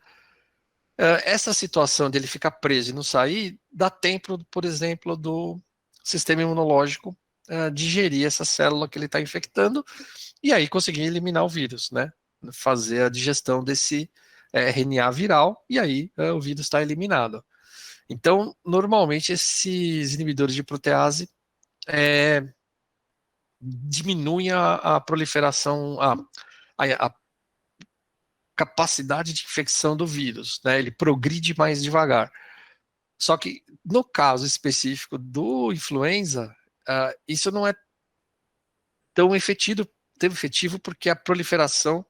B: essa situação dele ficar preso e não sair, dá tempo, por exemplo, do sistema imunológico digerir essa célula que ele está infectando e aí conseguir eliminar o vírus, né? Fazer a digestão desse RNA viral e aí o vírus está eliminado. Então, normalmente, esses inibidores de protease diminuem a proliferação, a capacidade de infecção do vírus, né? Ele progride mais devagar. Só que, no caso específico do influenza, isso não é tão efetivo porque a proliferação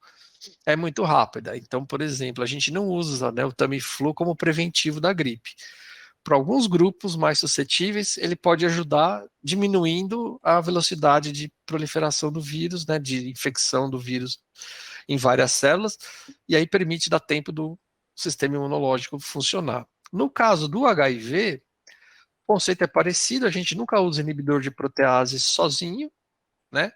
B: é muito rápida. Então, por exemplo, a gente não usa, né, o Tamiflu como preventivo da gripe. Para alguns grupos mais suscetíveis, ele pode ajudar diminuindo a velocidade de proliferação do vírus, né, de infecção do vírus em várias células, e aí permite dar tempo do sistema imunológico funcionar. No caso do HIV, o conceito é parecido, a gente nunca usa inibidor de protease sozinho, né?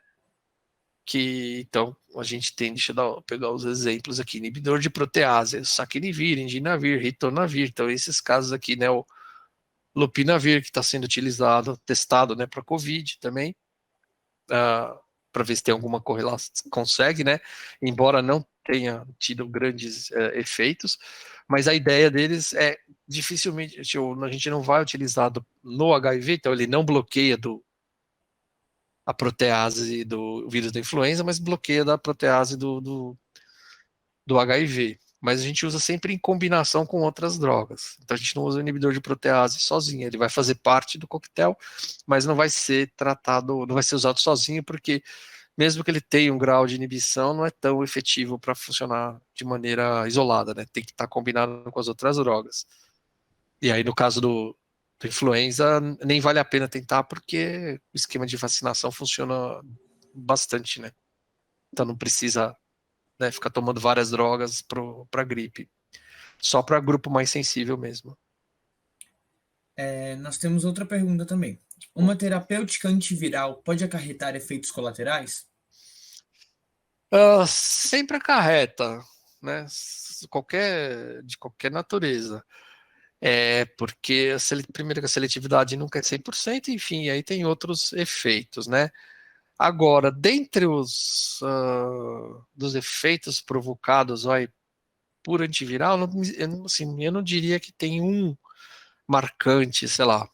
B: Então, a gente tem, deixa eu pegar os exemplos aqui, inibidor de protease, saquinivir, indinavir, ritonavir, então esses casos aqui, né, o lopinavir, que está sendo utilizado, testado, né, para COVID também, para ver se tem alguma correlação, consegue, né, embora não tenha tido grandes efeitos, mas a ideia deles é dificilmente, a gente não vai utilizar no HIV, então ele não bloqueia a protease do vírus da influenza, mas bloqueia da protease do HIV. Mas a gente usa sempre em combinação com outras drogas. Então a gente não usa o inibidor de protease sozinho. Ele vai fazer parte do coquetel, mas não vai ser tratado, não vai ser usado sozinho, porque mesmo que ele tenha um grau de inibição, não é tão efetivo para funcionar de maneira isolada, né? Tem que estar combinado com as outras drogas. E aí, no caso do influenza, nem vale a pena tentar, porque o esquema de vacinação funciona bastante, né? Então não precisa, né, ficar tomando várias drogas para gripe. Só para grupo mais sensível mesmo.
C: Nós temos outra pergunta também. Uma terapêutica antiviral pode acarretar efeitos colaterais?
B: Sempre acarreta, né? De qualquer natureza. Porque primeiro que a seletividade nunca é 100%, enfim, aí tem outros efeitos, né? Agora, dentre dos efeitos provocados por antiviral, eu não diria que tem um marcante, sei lá.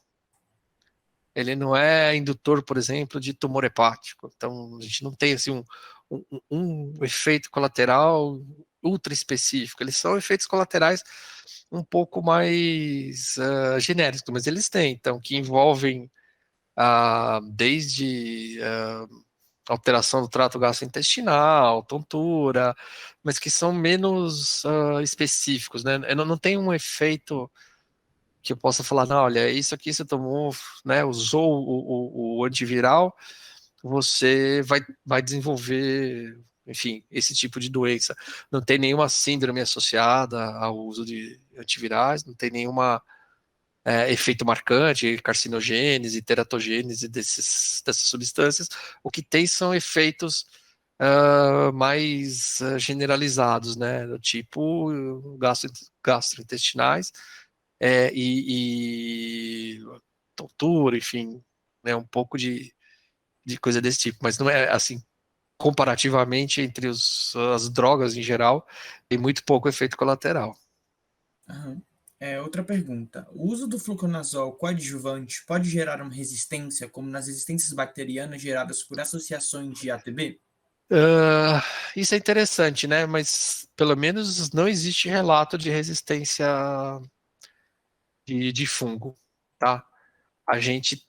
B: Ele não é indutor, por exemplo, de tumor hepático. Então, a gente não tem assim, um efeito colateral ultra específico. Eles são efeitos colaterais um pouco mais genéricos, mas eles têm, então, que envolvem desde alteração do trato gastrointestinal, tontura, mas que são menos específicos, né? Eu não tem um efeito que eu possa falar, não, olha, isso aqui você tomou, né, usou o antiviral, você vai desenvolver, enfim, esse tipo de doença. Não tem nenhuma síndrome associada ao uso de antivirais, não tem nenhuma efeito marcante, carcinogênese, teratogênese dessas substâncias. O que tem são efeitos mais generalizados, né? Do tipo gastrointestinais e tontura, enfim, né? Um pouco de coisa desse tipo, mas não é assim, comparativamente entre as drogas em geral, tem muito pouco efeito colateral.
C: Aham. Outra pergunta. O uso do fluconazol coadjuvante pode gerar uma resistência, como nas resistências bacterianas geradas por associações de ATB?
B: Ah, isso é interessante, né? Mas pelo menos não existe relato de resistência de fungo, tá? A gente,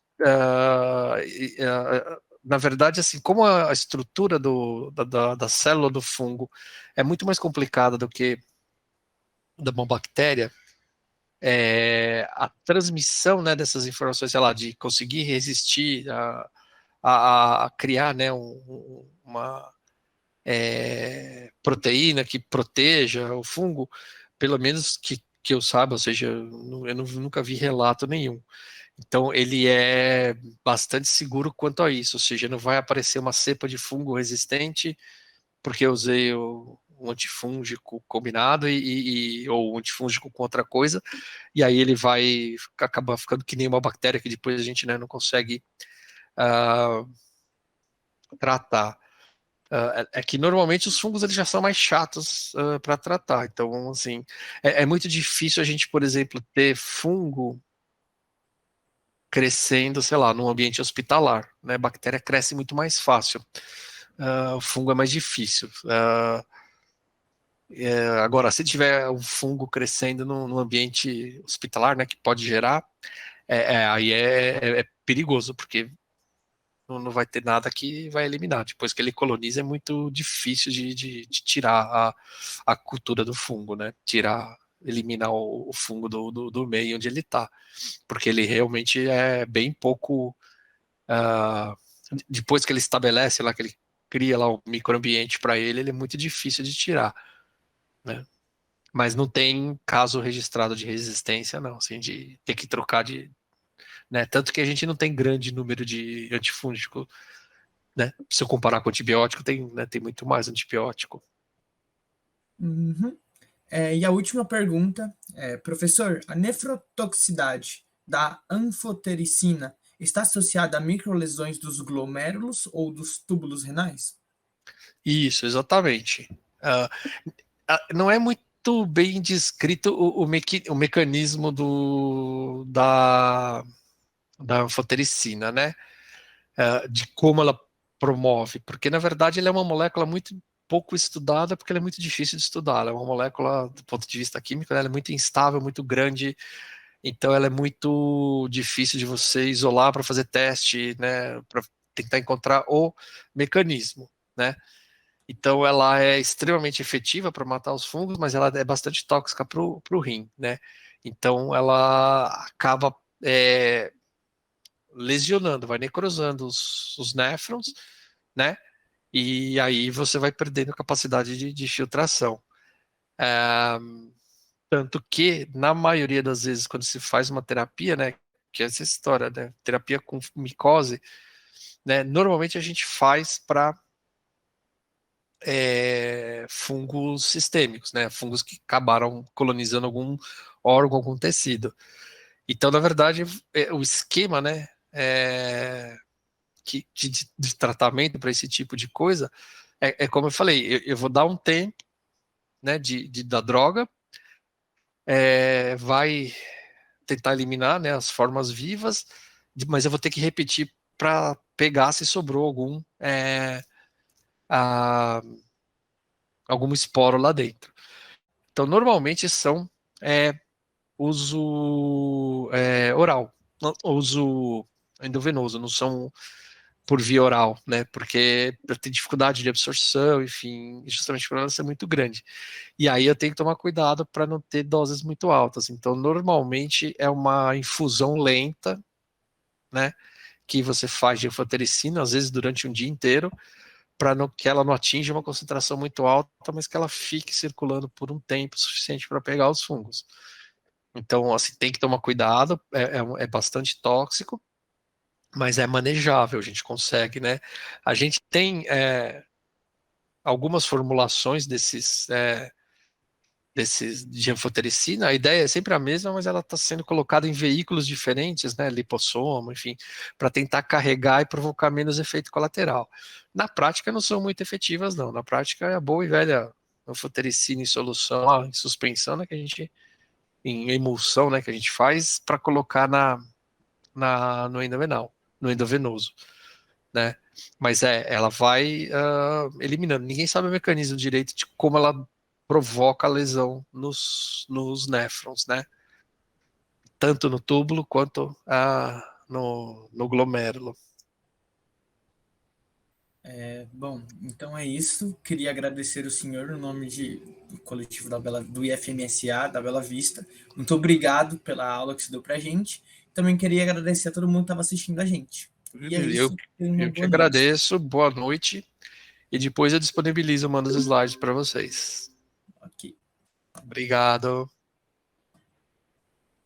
B: na verdade, assim, como a estrutura da célula do fungo é muito mais complicada do que da uma bactéria, a transmissão, né, dessas informações, sei lá, de conseguir resistir a criar, né, uma proteína que proteja o fungo, pelo menos que eu saiba, ou seja, nunca vi relato nenhum. Então, ele é bastante seguro quanto a isso, ou seja, não vai aparecer uma cepa de fungo resistente porque eu usei um antifúngico combinado ou um antifúngico com outra coisa, e aí ele vai acabar ficando que nem uma bactéria que depois a gente, né, não consegue uh, tratar. É que normalmente os fungos eles já são mais chatos para tratar, então assim é muito difícil a gente, por exemplo, ter fungo crescendo, sei lá, num ambiente hospitalar, né? A bactéria cresce muito mais fácil. O fungo é mais difícil. Agora, se tiver um fungo crescendo num ambiente hospitalar, né, que pode gerar, aí é perigoso, porque não vai ter nada que vai eliminar. Depois que ele coloniza, é muito difícil de tirar a cultura do fungo, né? Eliminar o fungo do meio onde ele está, porque ele realmente é bem pouco. Uh, Depois que ele estabelece lá, que ele cria lá um microambiente para ele, ele é muito difícil de tirar, né? Mas não tem caso registrado de resistência, não, assim, de ter que trocar né? Tanto que a gente não tem grande número de antifúngico, né? Se eu comparar com antibiótico, tem muito mais antibiótico.
C: Uhum. E a última pergunta professor, a nefrotoxicidade da anfotericina está associada a microlesões dos glomérulos ou dos túbulos renais?
B: Isso, exatamente. Não é muito bem descrito o mecanismo da anfotericina, né? De como ela promove, porque na verdade ela é uma molécula muito pouco estudada, porque ela é muito difícil de estudar. Ela é uma molécula, do ponto de vista químico, né, ela é muito instável, muito grande, então ela é muito difícil de você isolar para fazer teste, né, para tentar encontrar o mecanismo, né? Então ela é extremamente efetiva para matar os fungos, mas ela é bastante tóxica para o rim, né? Então ela acaba lesionando, vai necrosando os néfrons, né? E aí você vai perdendo capacidade de filtração. É, Tanto que, na maioria das vezes, quando se faz uma terapia, né? Que é essa história, né? Terapia com micose, né? Normalmente a gente faz para fungos sistêmicos, né? Fungos que acabaram colonizando algum órgão, algum tecido. Então, na verdade, o esquema, né? De tratamento para esse tipo de coisa como eu falei, eu vou dar um tempo, né, da droga, vai tentar eliminar, né, as formas vivas, mas eu vou ter que repetir para pegar se sobrou a, algum esporo lá dentro. Então, normalmente são uso oral, uso endovenoso, não são por via oral, né? Porque eu tenho dificuldade de absorção, enfim, justamente por ela ser muito grande. E aí eu tenho que tomar cuidado para não ter doses muito altas. Então, normalmente é uma infusão lenta, né? Que você faz de anfotericina, às vezes durante um dia inteiro, para que ela não atinja uma concentração muito alta, mas que ela fique circulando por um tempo suficiente para pegar os fungos. Então, assim, tem que tomar cuidado, é bastante tóxico, mas é manejável, a gente consegue, né? A gente tem algumas formulações desses de anfotericina. A ideia é sempre a mesma, mas ela está sendo colocada em veículos diferentes, né, lipossoma, enfim, para tentar carregar e provocar menos efeito colateral. Na prática não são muito efetivas, não. Na prática é a boa e velha anfotericina em solução, em suspensão, né, que a gente, em emulsão, né, que a gente faz para colocar no endovenal, no endovenoso, né? Mas ela vai eliminando. Ninguém sabe o mecanismo direito de como ela provoca a lesão nos néfrons, né? Tanto no túbulo quanto no glomérulo.
C: Bom, então é isso. Queria agradecer o senhor no nome do coletivo do IFMSA, da Bela Vista. Muito obrigado pela aula que você deu para a gente. Também queria agradecer a todo mundo que estava assistindo a gente. E é isso.
B: Eu que agradeço. Boa noite. E depois eu disponibilizo, mando os slides para vocês.
C: Ok.
B: Obrigado.